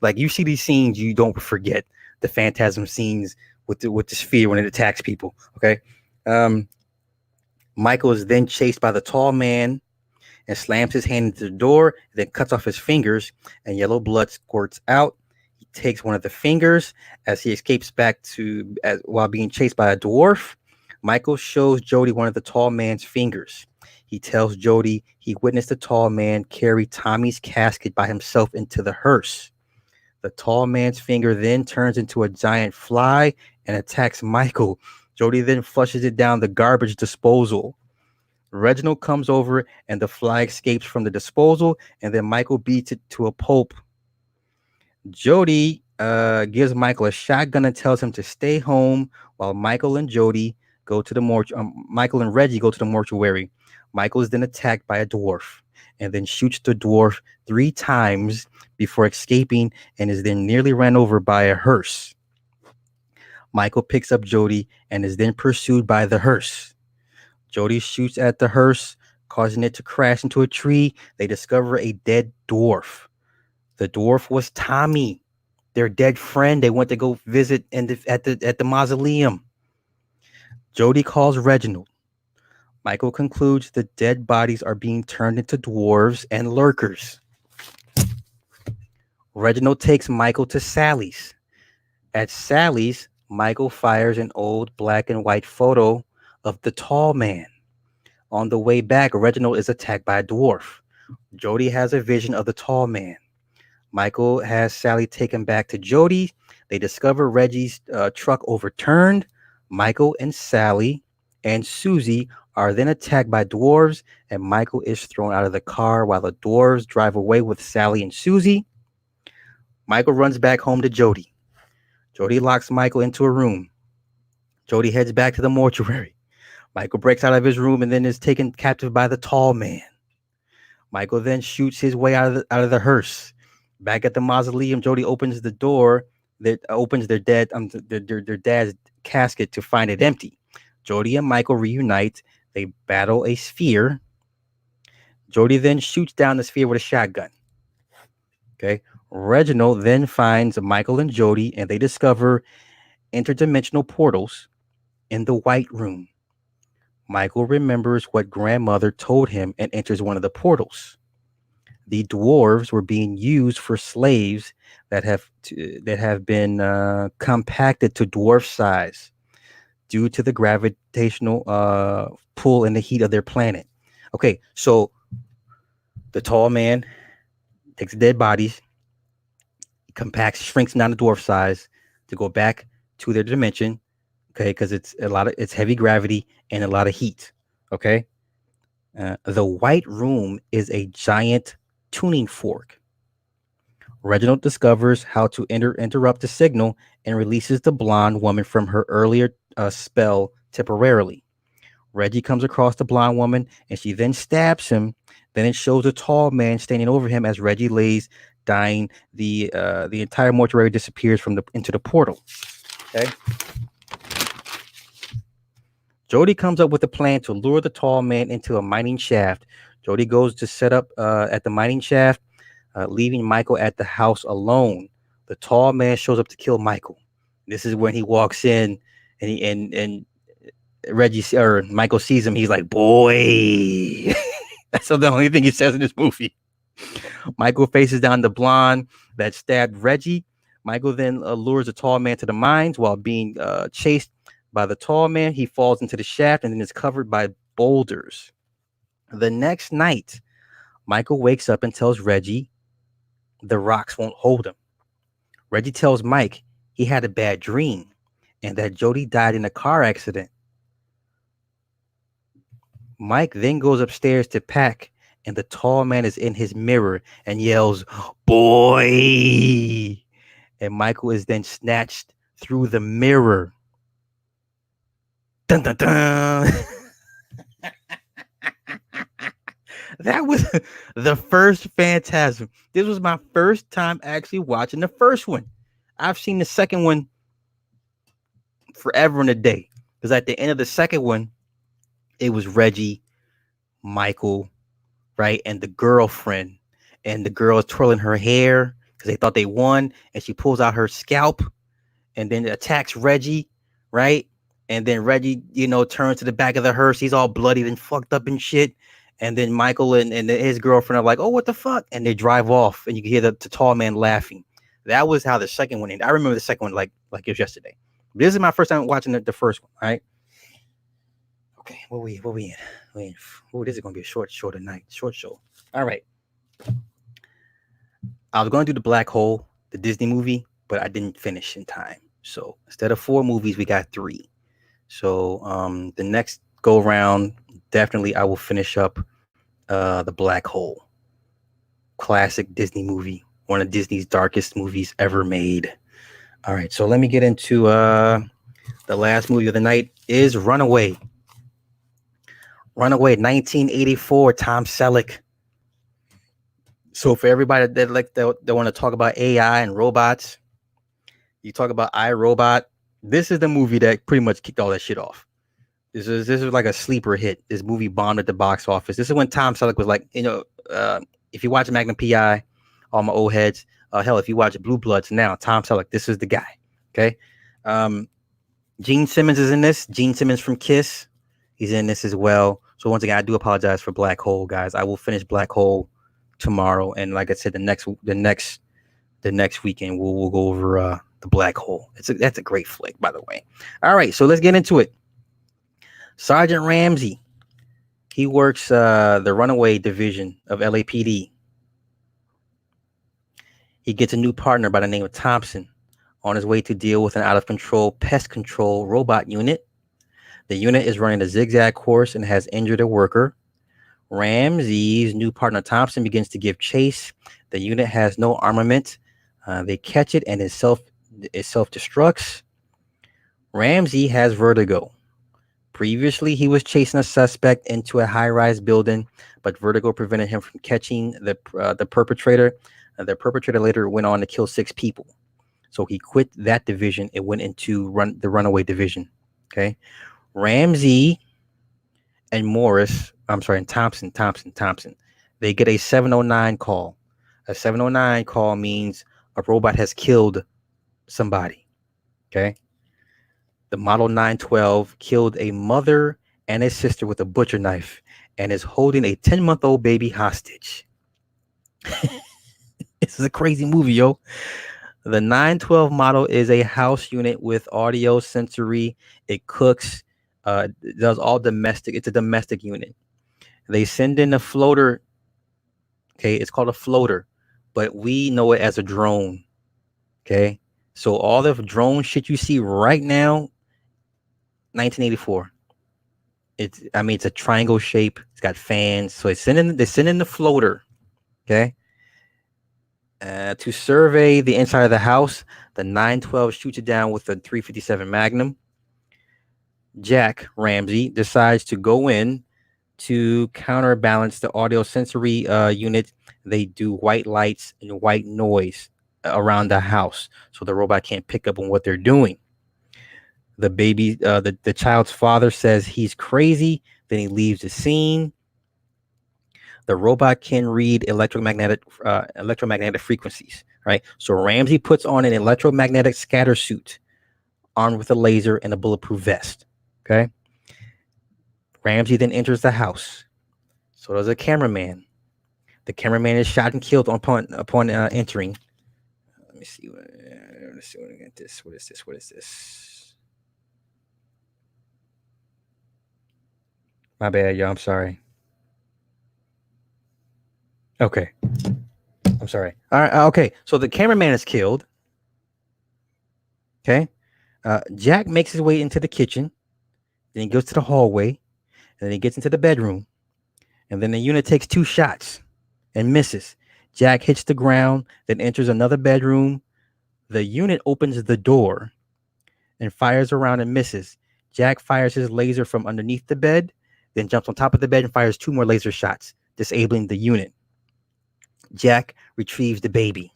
Speaker 1: like you see these scenes, you don't forget the phantasm scenes with the sphere when it attacks people. Okay. Um, Michael is then chased by the tall man and slams his hand into the door, then cuts off his fingers, and yellow blood squirts out. He takes one of the fingers as he escapes back while being chased by a dwarf. Michael shows Jody one of the tall man's fingers. He tells Jody he witnessed the tall man carry Tommy's casket by himself into the hearse. The tall man's finger then turns into a giant fly and attacks Michael. Jody then flushes it down the garbage disposal. Reginald comes over and the fly escapes from the disposal, and then Michael beats it to a pulp. Jody gives Michael a shotgun and tells him to stay home while Michael and Jody go to the Michael and Reggie go to the mortuary. Michael is then attacked by a dwarf and then shoots the dwarf 3 times before escaping and is then nearly ran over by a hearse. Michael picks up Jody and is then pursued by the hearse. Jody shoots at the hearse, causing it to crash into a tree. They discover a dead dwarf. The dwarf was Tommy, their dead friend. They went to go visit at the mausoleum. Jody calls Reginald. Michael concludes the dead bodies are being turned into dwarves and lurkers. Reginald takes Michael to Sally's. At Sally's, Michael fires an old black and white photo of the tall man. On the way back, Reginald is attacked by a dwarf. Jody has a vision of the tall man. Michael has Sally taken back to Jody. They discover Reggie's truck overturned. Michael and Sally and Susie are then attacked by dwarves, and Michael is thrown out of the car while the dwarves drive away with Sally and Susie. Michael runs back home to Jody. Jody locks Michael into a room. Jody heads back to the mortuary. Michael breaks out of his room and then is taken captive by the tall man. Michael then shoots his way out of the hearse. Back at the mausoleum, Jody opens the door that opens their dad's casket to find it empty. Jody and Michael reunite. They battle a sphere. Jody then shoots down the sphere with a shotgun. Okay. Reginald then finds Michael and Jody, and they discover interdimensional portals in the White Room. Michael remembers what grandmother told him and enters one of the portals. The dwarves were being used for slaves that have been compacted to dwarf size. due to the gravitational pull and the heat of their planet. Okay, so the tall man takes the dead bodies, compacts, shrinks them down to dwarf size to go back to their dimension. Okay, because it's heavy gravity and a lot of heat. Okay, the white room is a giant tuning fork. Reginald discovers how to interrupt the signal and releases the blonde woman from her earlier spell temporarily. Reggie comes across the blonde woman and she then stabs him. Then it shows a tall man standing over him as Reggie lays dying. The entire mortuary disappears from the into the portal. Okay. Jody comes up with a plan to lure the tall man into a mining shaft. Jody goes to set up at the mining shaft, leaving Michael at the house alone. The tall man shows up to kill Michael. This is when he walks in and Reggie or Michael sees him. He's like, "Boy." That's the only thing he says in this movie. Michael faces down the blonde that stabbed Reggie. Michael then lures the tall man to the mines while being chased by the tall man. He falls into the shaft and then is covered by boulders. The next night, Michael wakes up and tells Reggie the rocks won't hold him. Reggie tells Mike he had a bad dream and that Jody died in a car accident. Mike then goes upstairs to pack, and the tall man is in his mirror and yells, "Boy!" And Michael is then snatched through the mirror. Dun dun dun. That was the first Phantasm. This was my first time actually watching the first one. I've seen the second one forever and a day. Because at the end of the second one, it was Reggie, Michael, right? And the girlfriend. And the girl is twirling her hair because they thought they won. And she pulls out her scalp and then attacks Reggie, right? And then Reggie, turns to the back of the hearse. He's all bloodied and fucked up and shit. And then Michael and his girlfriend are like, "Oh, what the fuck?" And they drive off, and you can hear the tall man laughing. That was how the second one ended. I remember the second one like it was yesterday. This is my first time watching the first one. All right. Okay, what we in? Oh, this is gonna be a short show tonight. Short show. All right. I was gonna do the Black Hole, the Disney movie, but I didn't finish in time. So instead of 4 movies, we got 3. So the next go round, definitely I will finish up the Black Hole, classic Disney movie, one of Disney's darkest movies ever made. All right, so let me get into the last movie of the night is Runaway. Runaway, 1984, Tom Selleck. So for everybody that want to talk about AI and robots, you talk about iRobot. This is the movie that pretty much kicked all that shit off. This is like a sleeper hit. This movie bombed at the box office. This is when Tom Selleck was like, if you watch Magnum PI, all my old heads, hell, if you watch Blue Bloods now, Tom Selleck, this is the guy. Okay. Gene Simmons is in this. Gene Simmons from Kiss, he's in this as well. So once again, I do apologize for Black Hole, guys. I will finish Black Hole tomorrow, and like I said, the next weekend we'll go over the Black Hole. That's a great flick, by the way. All right, so let's get into it. Sergeant Ramsey, he works the Runaway division of LAPD. He gets a new partner by the name of Thompson on his way to deal with an out-of-control pest control robot unit. The unit is running a zigzag course and has injured a worker. Ramsey's new partner Thompson begins to give chase. The unit has no armament. They catch it and it self-destructs. Ramsey has vertigo. Previously, he was chasing a suspect into a high-rise building, but vertigo prevented him from catching the perpetrator. The perpetrator later went on to kill 6 people. So he quit that division and went into the Runaway division. Okay. Ramsey and Thompson. They get a 709 call. A 709 call means a robot has killed somebody. Okay. The Model 912 killed a mother and a sister with a butcher knife and is holding a 10-month-old baby hostage. This is a crazy movie, yo. The 912 model is a house unit with audio sensory. It cooks, it does all domestic. It's a domestic unit. They send in a floater. Okay, it's called a floater, but we know it as a drone. Okay, so all the drone shit you see right now, 1984. I mean, it's a triangle shape. It's got fans. So they send in the floater. Okay, to survey the inside of the house. The 912 shoots it down with a 357 Magnum. Jack Ramsey decides to go in to counterbalance the audio sensory unit. They do white lights and white noise around the house so the robot can't pick up on what they're doing. The child's father says he's crazy. Then he leaves the scene. The robot can read electromagnetic frequencies, right? So Ramsey puts on an electromagnetic scatter suit armed with a laser and a bulletproof vest. Okay. Ramsey then enters the house. So does a cameraman. The cameraman is shot and killed upon entering. Let me see. Let's see what I get this. What is this? What is this? My bad, y'all. I'm sorry. Okay. I'm sorry. All right. Okay. So the cameraman is killed. Okay. Jack makes his way into the kitchen. Then he goes to the hallway. And then he gets into the bedroom. And then the unit takes 2 shots and misses. Jack hits the ground, then enters another bedroom. The unit opens the door and fires around and misses. Jack fires his laser from underneath the bed, then jumps on top of the bed and fires 2 more laser shots, disabling the unit. Jack retrieves the baby.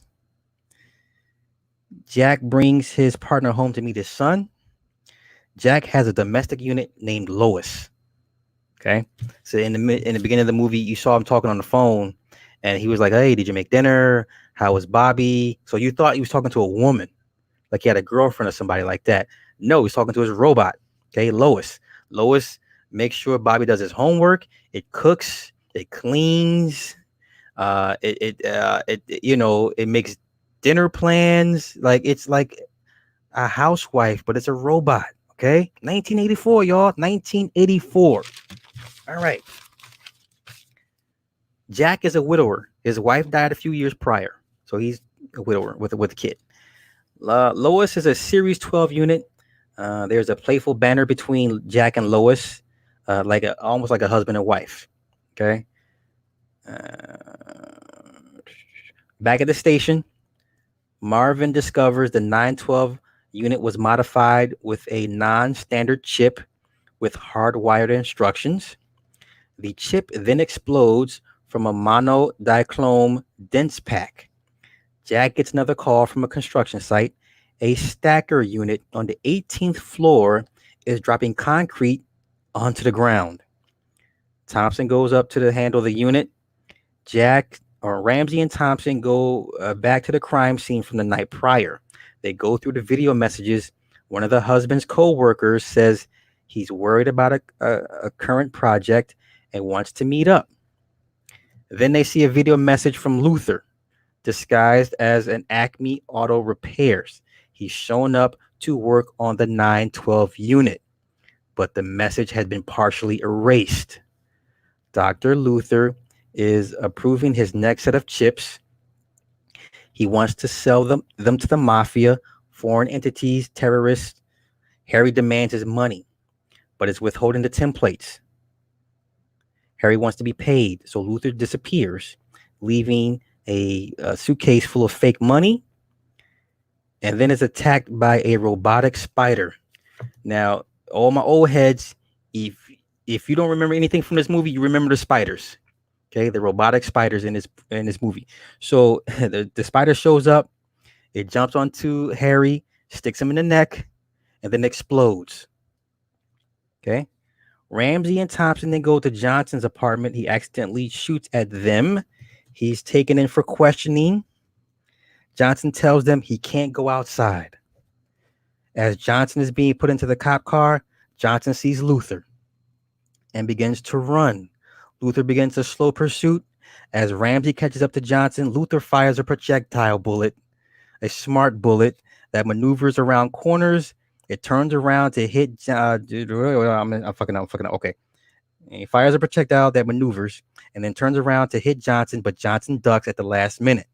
Speaker 1: Jack brings his partner home to meet his son. Jack has a domestic unit named Lois. Okay, so in the beginning of the movie, you saw him talking on the phone, and he was like, "Hey, did you make dinner? How was Bobby?" So you thought he was talking to a woman, like he had a girlfriend or somebody like that. No, he's talking to his robot. Okay, Lois. Lois makes sure Bobby does his homework. It cooks. It cleans. It makes dinner plans. Like it's like a housewife, but it's a robot. Okay, 1984, y'all. 1984. All right. Jack is a widower. His wife died a few years prior, so he's a widower with a kid. Lois is a Series 12 unit. There's a playful banter between Jack and Lois, almost like a husband and wife. Okay. Back at the station, Marvin discovers the 912 unit was modified with a non-standard chip with hardwired instructions. The chip then explodes from a monodichrome dense pack. Jack gets another call from a construction site. A stacker unit on the 18th floor is dropping concrete onto the ground. Thompson goes up to handle the unit. Ramsey and Thompson go back to the crime scene from the night prior. They go through the video messages. One of the husband's co-workers says he's worried about a current project and wants to meet up. Then they see a video message from Luther, disguised as an Acme Auto Repairs. He's shown up to work on the 912 unit, but the message had been partially erased. Dr. Luther is approving his next set of chips. He wants to sell them to the mafia, foreign entities, terrorists. Harry demands his money, but is withholding the templates. Harry wants to be paid, so Luther disappears, leaving a suitcase full of fake money, and then is attacked by a robotic spider. Now, all my old heads, if you don't remember anything from this movie, you remember the spiders. Okay, the robotic spiders in this movie. So the spider shows up, it jumps onto Harry, sticks him in the neck, and then explodes. Okay. Ramsey and Thompson then go to Johnson's apartment. He accidentally shoots at them. He's taken in for questioning. Johnson tells them he can't go outside. As Johnson is being put into the cop car, Johnson sees Luther and begins to run. Luther begins a slow pursuit. As Ramsey catches up to Johnson, Luther fires a projectile bullet. a smart bullet that maneuvers around corners. It turns around to hit. I'm fucking up. Okay. He fires a projectile that maneuvers and then turns around to hit Johnson, but Johnson ducks at the last minute.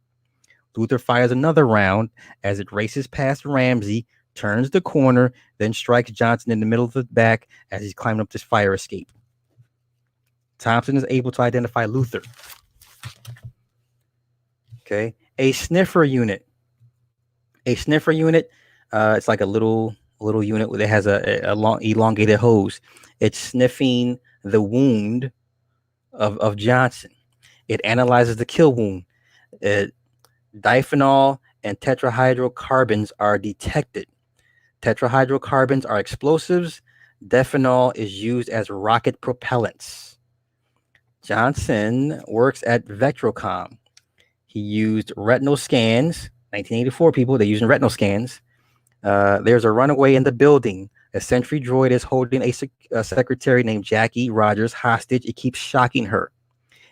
Speaker 1: Luther fires another round as it races past Ramsey, turns the corner, then strikes Johnson in the middle of the back as he's climbing up this fire escape. Thompson is able to identify Luther. Okay. A sniffer unit. It's like a little unit that has a long elongated hose. It's sniffing the wound of Johnson. It analyzes the kill wound. Diphenol and tetrahydrocarbons are detected. Tetrahydrocarbons are explosives. Diphenol is used as rocket propellants. Johnson works at Vectrocom. He used retinal scans. 1984 people, they're using retinal scans. There's a runaway in the building. A sentry droid is holding a secretary named Jackie Rogers hostage. It keeps shocking her.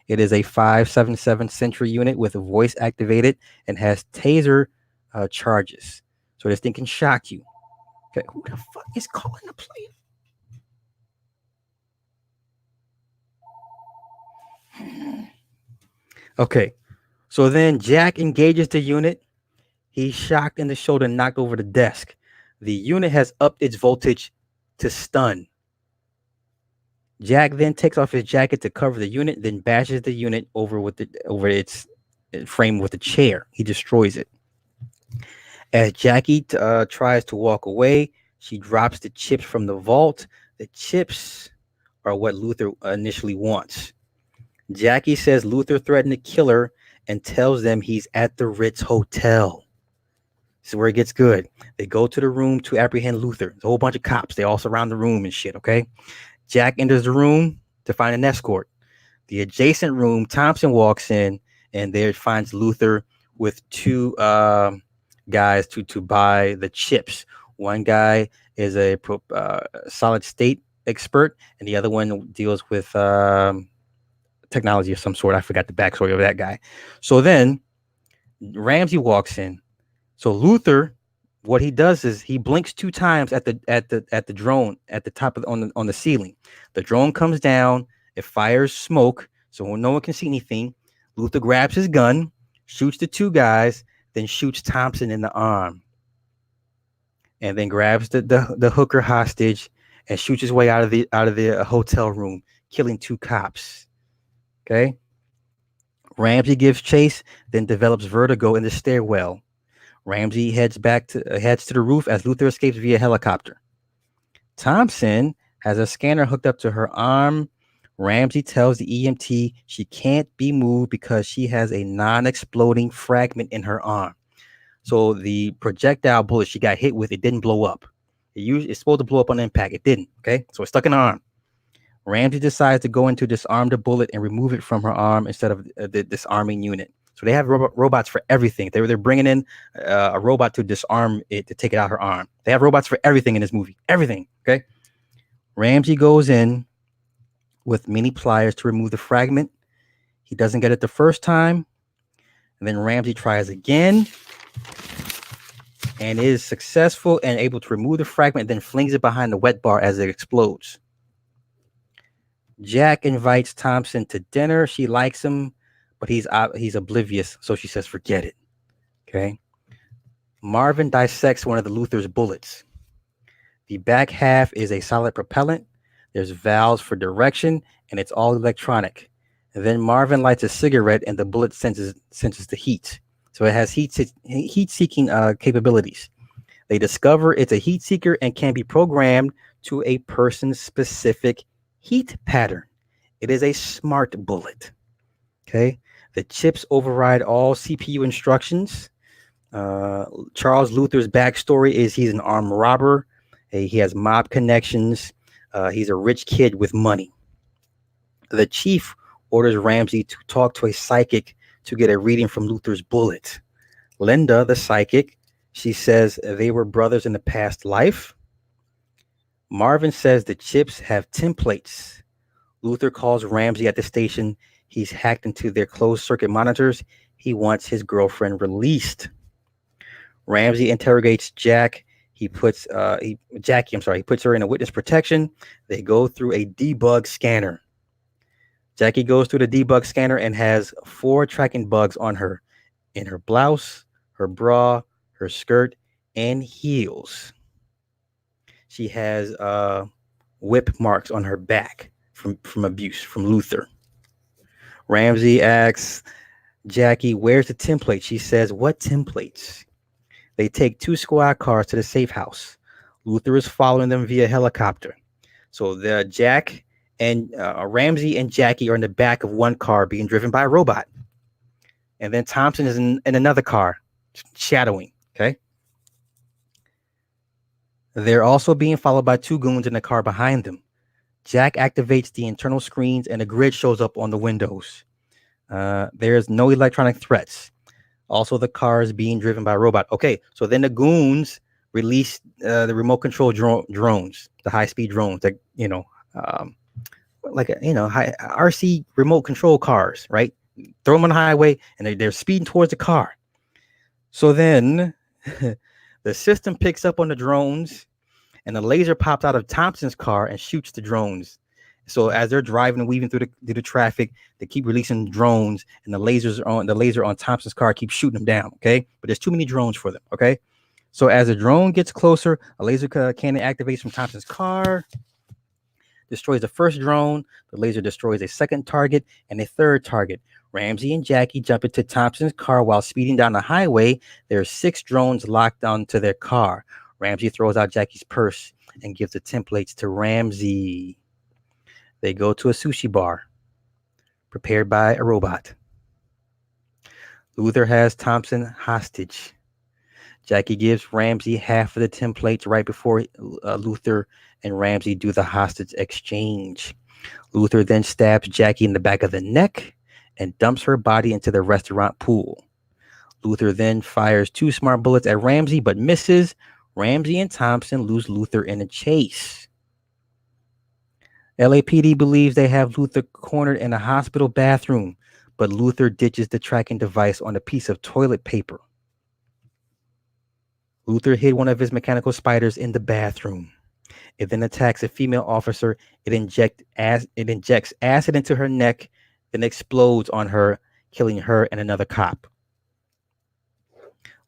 Speaker 1: It is a 577 Sentry unit with a voice activated and has taser charges. So this thing can shock you. Okay, who the fuck is calling the player? Okay, so then Jack engages the unit. He's shocked in the shoulder and knocked over the desk. The unit has upped its voltage to stun. Jack then takes off his jacket to cover the unit, then bashes the unit over its frame with a chair. He destroys it. As Jackie tries to walk away, she drops the chips from the vault. The chips are what Luther initially wants. Jackie says Luther threatened to kill her and tells them he's at the Ritz Hotel. This is where it gets good. They go to the room to apprehend Luther. There's a whole bunch of cops. They all surround the room and shit, okay? Jack enters the room to find an escort. The adjacent room, Thompson walks in and there finds Luther with two guys to buy the chips. One guy is a solid state expert, and the other one deals with technology of some sort. I forgot the backstory of that guy. So then Ramsey walks in. So Luther, what he does is he blinks 2 times at the drone at the top of on the ceiling. The drone comes down. It fires smoke, so no one can see anything. Luther grabs his gun, shoots the 2 guys, then shoots Thompson in the arm, and then grabs the hooker hostage and shoots his way out of the hotel room, killing 2 cops. Okay. Ramsey gives chase, then develops vertigo in the stairwell. Ramsey heads to the roof as Luther escapes via helicopter. Thompson has a scanner hooked up to her arm. Ramsey tells the EMT she can't be moved because she has a non-exploding fragment in her arm. So the projectile bullet she got hit with, it didn't blow up. It's supposed to blow up on impact. It didn't. Okay, so it's stuck in her arm. Ramsey decides to go in to disarm the bullet and remove it from her arm instead of the disarming unit. So they have robots for everything. They're bringing in a robot to disarm it, to take it out her arm. They have robots for everything in this movie. Everything. Okay. Ramsey goes in with mini pliers to remove the fragment. He doesn't get it the first time. And then Ramsey tries again and is successful and able to remove the fragment, and then flings it behind the wet bar as it explodes. Jack invites Thompson to dinner. She likes him, but he's oblivious, so she says, forget it. Okay. Marvin dissects one of the Luther's bullets. The back half is a solid propellant. There's valves for direction, and it's all electronic. And then Marvin lights a cigarette, and the bullet senses the heat. So it has heat-seeking capabilities. They discover it's a heat seeker and can be programmed to a person's specific heat pattern. It is a smart bullet. Okay. The chips override all CPU instructions. Charles Luther's backstory is he's an armed robber. He has mob connections. He's a rich kid with money. The chief orders Ramsey to talk to a psychic to get a reading from Luther's bullet. Linda, the psychic, she says they were brothers in the past life. Marvin says the chips have templates. Luther calls Ramsey at the station. He's hacked into their closed circuit monitors. He wants his girlfriend released. Ramsey interrogates Jack. Jackie. I'm sorry. He puts her in a witness protection. They go through a debug scanner. Jackie goes through the debug scanner and has 4 tracking bugs on her in her blouse, her bra, her skirt, and heels. She has whip marks on her back from abuse from Luther. Ramsey asks Jackie, "Where's the template?" She says, "What templates?" They take 2 squad cars to the safe house. Luther is following them via helicopter. So the Jack and Ramsey and Jackie are in the back of one car being driven by a robot. And then Thompson is in another car, shadowing. Okay. They're also being followed by 2 goons in the car behind them. Jack activates the internal screens and a grid shows up on the windows. There's no electronic threats. Also, the car is being driven by a robot. Okay, so then the goons release the remote control drones, the high speed drones that like high RC remote control cars, right? Throw them on the highway, and they're speeding towards the car. So then the system picks up on the drones, and the laser pops out of Thompson's car and shoots the drones. So as they're driving and weaving through the traffic, they keep releasing drones, and the laser on Thompson's car keeps shooting them down. Okay, but there's too many drones for them. Okay, so as the drone gets closer, a laser cannon activates from Thompson's car, destroys the first drone. The laser destroys a second target and a third target. Ramsey and Jackie jump into Thompson's car while speeding down the highway. There are 6 drones locked onto their car. Ramsey throws out Jackie's purse and gives the templates to Ramsey. They go to a sushi bar prepared by a robot. Luther has Thompson hostage. Jackie gives Ramsey half of the templates right before Luther and Ramsey do the hostage exchange. Luther then stabs Jackie in the back of the neck and dumps her body into the restaurant pool. Luther then fires 2 smart bullets at Ramsey but misses. Ramsey and Thompson lose Luther in a chase. LAPD believes they have Luther cornered in a hospital bathroom, but Luther ditches the tracking device on a piece of toilet paper. Luther hid one of his mechanical spiders in the bathroom. It then attacks a female officer. It injects acid into her neck, then explodes on her, killing her and another cop.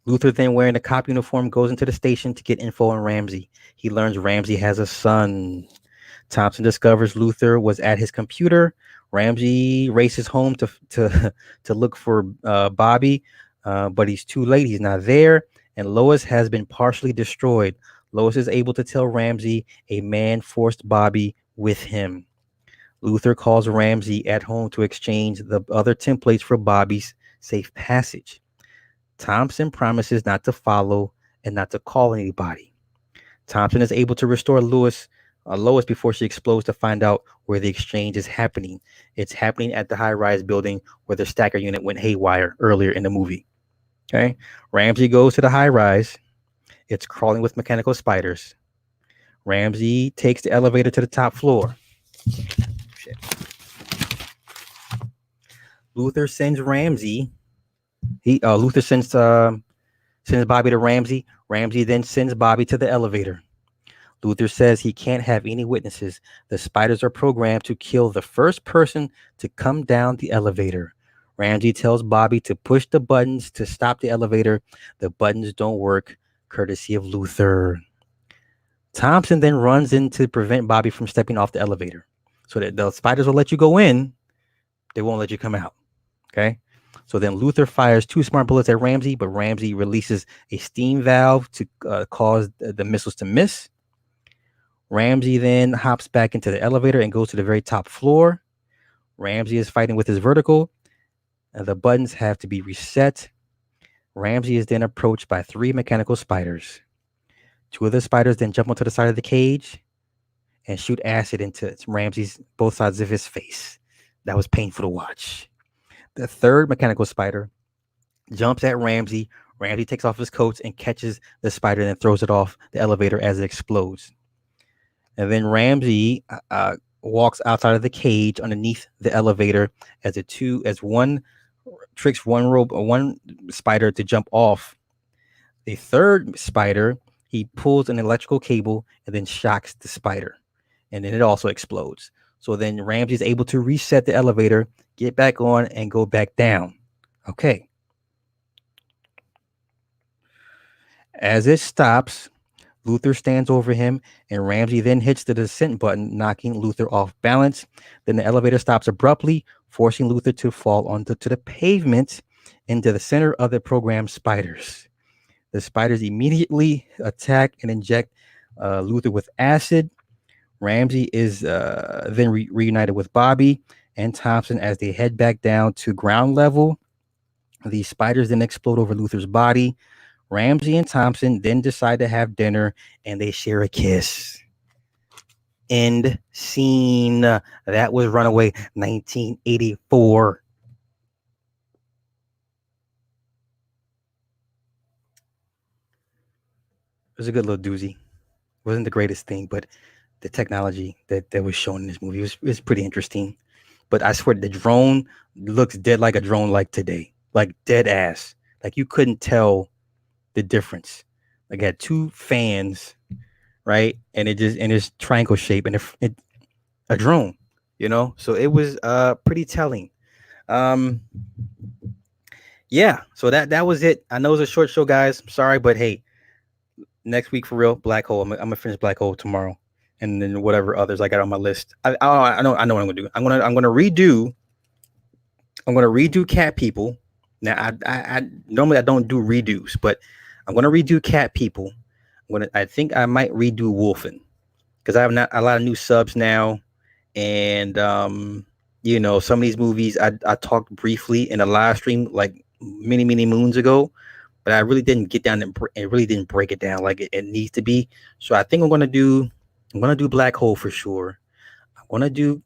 Speaker 1: Luther, then wearing a cop uniform, goes into the station to get info on Ramsey. He learns Ramsey has a son. Thompson discovers Luther was at his computer. Ramsey races home to look for Bobby, but he's too late. He's not there, and Lois has been partially destroyed. Lois is able to tell Ramsey a man forced Bobby with him. Luther calls Ramsey at home to exchange the other templates for Bobby's safe passage. Thompson promises not to follow and not to call anybody. Thompson is able to restore Lois before she explodes to find out where the exchange is happening. It's happening at the high-rise building where the stacker unit went haywire earlier in the movie. Okay, Ramsey goes to the high-rise. It's crawling with mechanical spiders. Ramsey takes the elevator to the top floor. Shit. Luther sends Ramsey. Luther sends Bobby to Ramsey. Ramsey then sends Bobby to the elevator. Luther says he can't have any witnesses. The spiders are programmed to kill the first person to come down the elevator. Ramsey tells Bobby to push the buttons to stop the elevator. The buttons don't work, courtesy of Luther. Thompson then runs in to prevent Bobby from stepping off the elevator. So that the spiders will let you go in, they won't let you come out. Okay? So then Luther fires 2 smart bullets at Ramsey, but Ramsey releases a steam valve to cause the missiles to miss. Ramsey then hops back into the elevator and goes to the very top floor. Ramsey is fighting with his vertical. The buttons have to be reset. Ramsey is then approached by 3 mechanical spiders. 2 of the spiders then jump onto the side of the cage and shoot acid into Ramsey's both sides of his face. That was painful to watch. The 3rd mechanical spider jumps at Ramsey. Ramsey takes off his coat and catches the spider and then throws it off the elevator as it explodes. And then Ramsey walks outside of the cage underneath the elevator as one tricks one spider to jump off The third spider, he pulls an electrical cable and then shocks the spider, and then it also explodes. So then Ramsey's able to reset the elevator, get back on, and go back down. Okay. As it stops, Luther stands over him, and Ramsey then hits the descent button, knocking Luther off balance. Then the elevator stops abruptly, forcing Luther to fall onto the pavement into the center of the program's spiders. The spiders immediately attack and inject Luther with acid. Ramsey is then reunited with Bobby and Thompson as they head back down to ground level. The spiders then explode over Luther's body. Ramsey and Thompson then decide to have dinner and they share a kiss. End scene. That was Runaway 1984. It was a good little doozy. Wasn't the greatest thing, but the technology that was shown in this movie was pretty interesting. But I swear the drone looks dead like a drone like today. Like dead ass. Like you couldn't tell the difference. Like it had two fans, right? And it just in its triangle shape and it a drone, you know? So it was pretty telling. Um yeah, so that was it. I know it was a short show, guys. I'm sorry, but hey, next week for real, Black Hole. I'm gonna finish Black Hole tomorrow, and then whatever others I got on my list. I know what I'm gonna do. I'm gonna redo Cat People. Now I normally I don't do redos, but I'm gonna redo Cat People. I think I might redo Wolfen because I have not a lot of new subs now, and some of these movies I talked briefly in a live stream like many moons ago, but I really didn't get down and it really didn't break it down like it needs to be. So I think I'm gonna do Black Hole for sure. I'm gonna do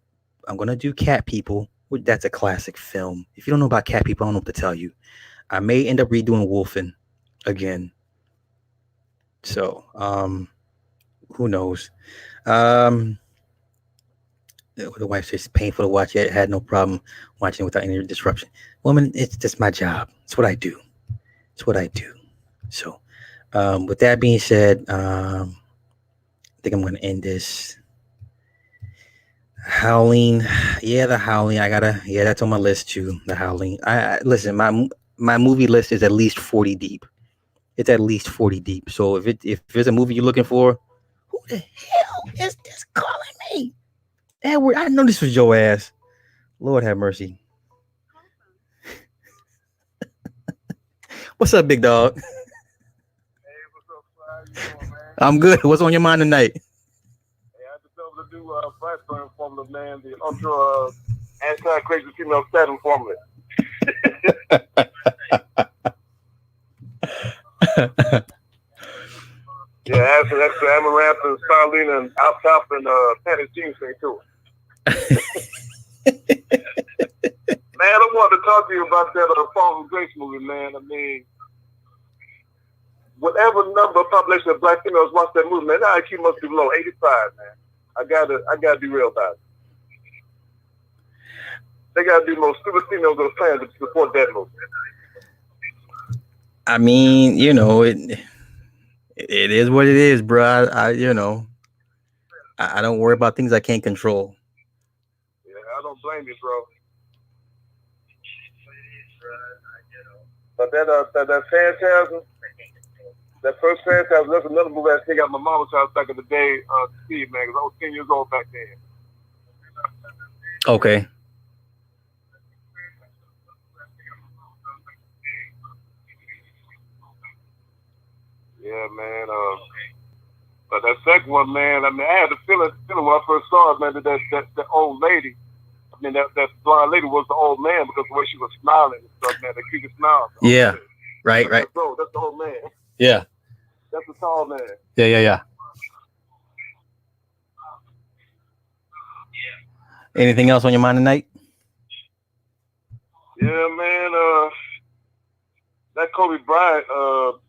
Speaker 1: I'm gonna do Cat People. That's a classic film. If you don't know about Cat People, I don't know what to tell you. I may end up redoing Wolfen again. So who knows? Um, the wife says it's painful to watch. Yet had no problem watching it without any disruption. Woman, it's just my job. It's what I do. It's what I do. So, with that being said, I think I'm going to end this. Howling, yeah, the Howling. Yeah, that's on my list too. The Howling. I listen. My movie list is at least 40 deep. It's at least 40 deep. So if there's a movie you're looking for, who the hell is this calling me? Edward, I know this was your ass. Lord have mercy. What's up, big dog?
Speaker 2: Hey, what's up, Fly? You doing, man?
Speaker 1: I'm good. What's on your mind tonight?
Speaker 2: Hey, I just able to do Brightburn formula, man. The ultra anti-crazy female statin formula. Yeah, after that's the Amaranth and Starlina and Alfalfa and Patty Jeans thing too. Man, I wanted to talk to you about that Fall of Grace movie, man. I mean, whatever number of population of black females watch that movie, man, that IQ must be below 85, man. I gotta be real about it. They gotta be most stupid females on the planet to support that movie.
Speaker 1: I mean, it is what it is, bro. I don't worry about things I can't control.
Speaker 2: Yeah, I don't blame you, bro. But that Phantasm, that first Phantasm, that's another movie I think at my mama's house back in the day to see, man, because I was 10 years old back then.
Speaker 1: Okay.
Speaker 2: Yeah, man. But that second one, man, I mean, I had the feeling when I first saw it, man, that old lady, I mean, that blonde lady was the old man because the way she was smiling and stuff, man, the creepy smile.
Speaker 1: Yeah. Right.
Speaker 2: That's the old man.
Speaker 1: Yeah.
Speaker 2: That's the tall man.
Speaker 1: Yeah. Anything else on your mind tonight?
Speaker 2: Yeah, man. That Kobe Bryant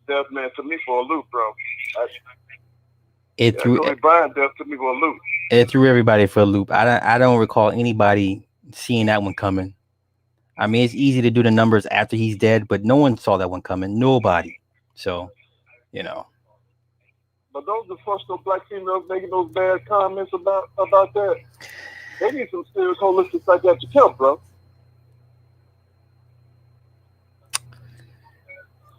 Speaker 2: death, man, took me for a loop, bro. Kobe Bryant death took me for a loop.
Speaker 1: It threw everybody for a loop. I don't recall anybody seeing that one coming. I mean, it's easy to do the numbers after he's dead, but no one saw that one coming. Nobody. So you know.
Speaker 2: But those the first no black females making those bad comments about that. They need some serious holistic psychiatric help, bro.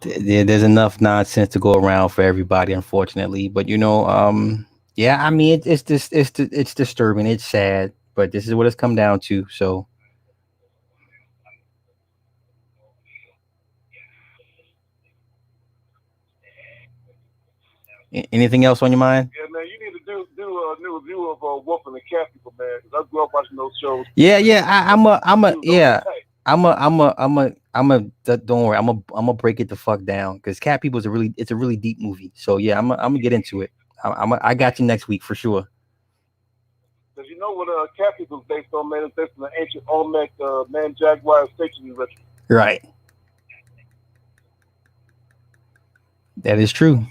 Speaker 1: There's enough nonsense to go around for everybody, unfortunately. But yeah, I mean, it's disturbing, it's sad, but this is what it's come down to. So, anything else on your mind?
Speaker 2: Yeah, man, you need to do a new review of Wolf and the Cat People, man. Because I grew up watching those shows.
Speaker 1: Yeah.
Speaker 2: Those
Speaker 1: Yeah.
Speaker 2: are tight.
Speaker 1: Don't worry. I'm a break it the fuck down because Cat People is it's a really deep movie. So yeah, I'm gonna get into it. I got you next week for sure.
Speaker 2: Because you know what Cat People is based on, man? It's based on the ancient Olmec man jaguar station ritual.
Speaker 1: Right. That is true.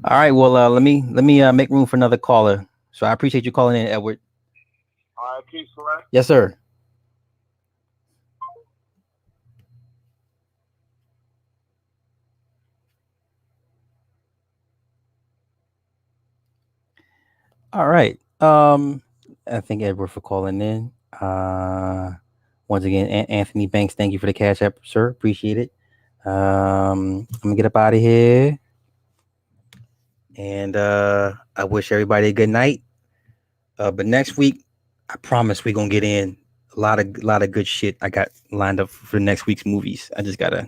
Speaker 1: All right. Well, let me make room for another caller. So I appreciate you calling in, Edward.
Speaker 2: All right, peace, right?
Speaker 1: Yes, sir. All right. I thank Edward for calling in. Once again, Anthony Banks, thank you for the cash app, sir. Appreciate it. I'm gonna get up out of here, and I wish everybody a good night. But next week, I promise we're gonna get in a lot of good shit I got lined up for next week's movies. I just gotta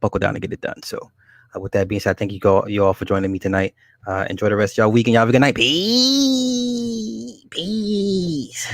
Speaker 1: buckle down and get it done. So, with that being said, thank you all for joining me tonight. Enjoy the rest of y'all week and y'all have a good night. Peace.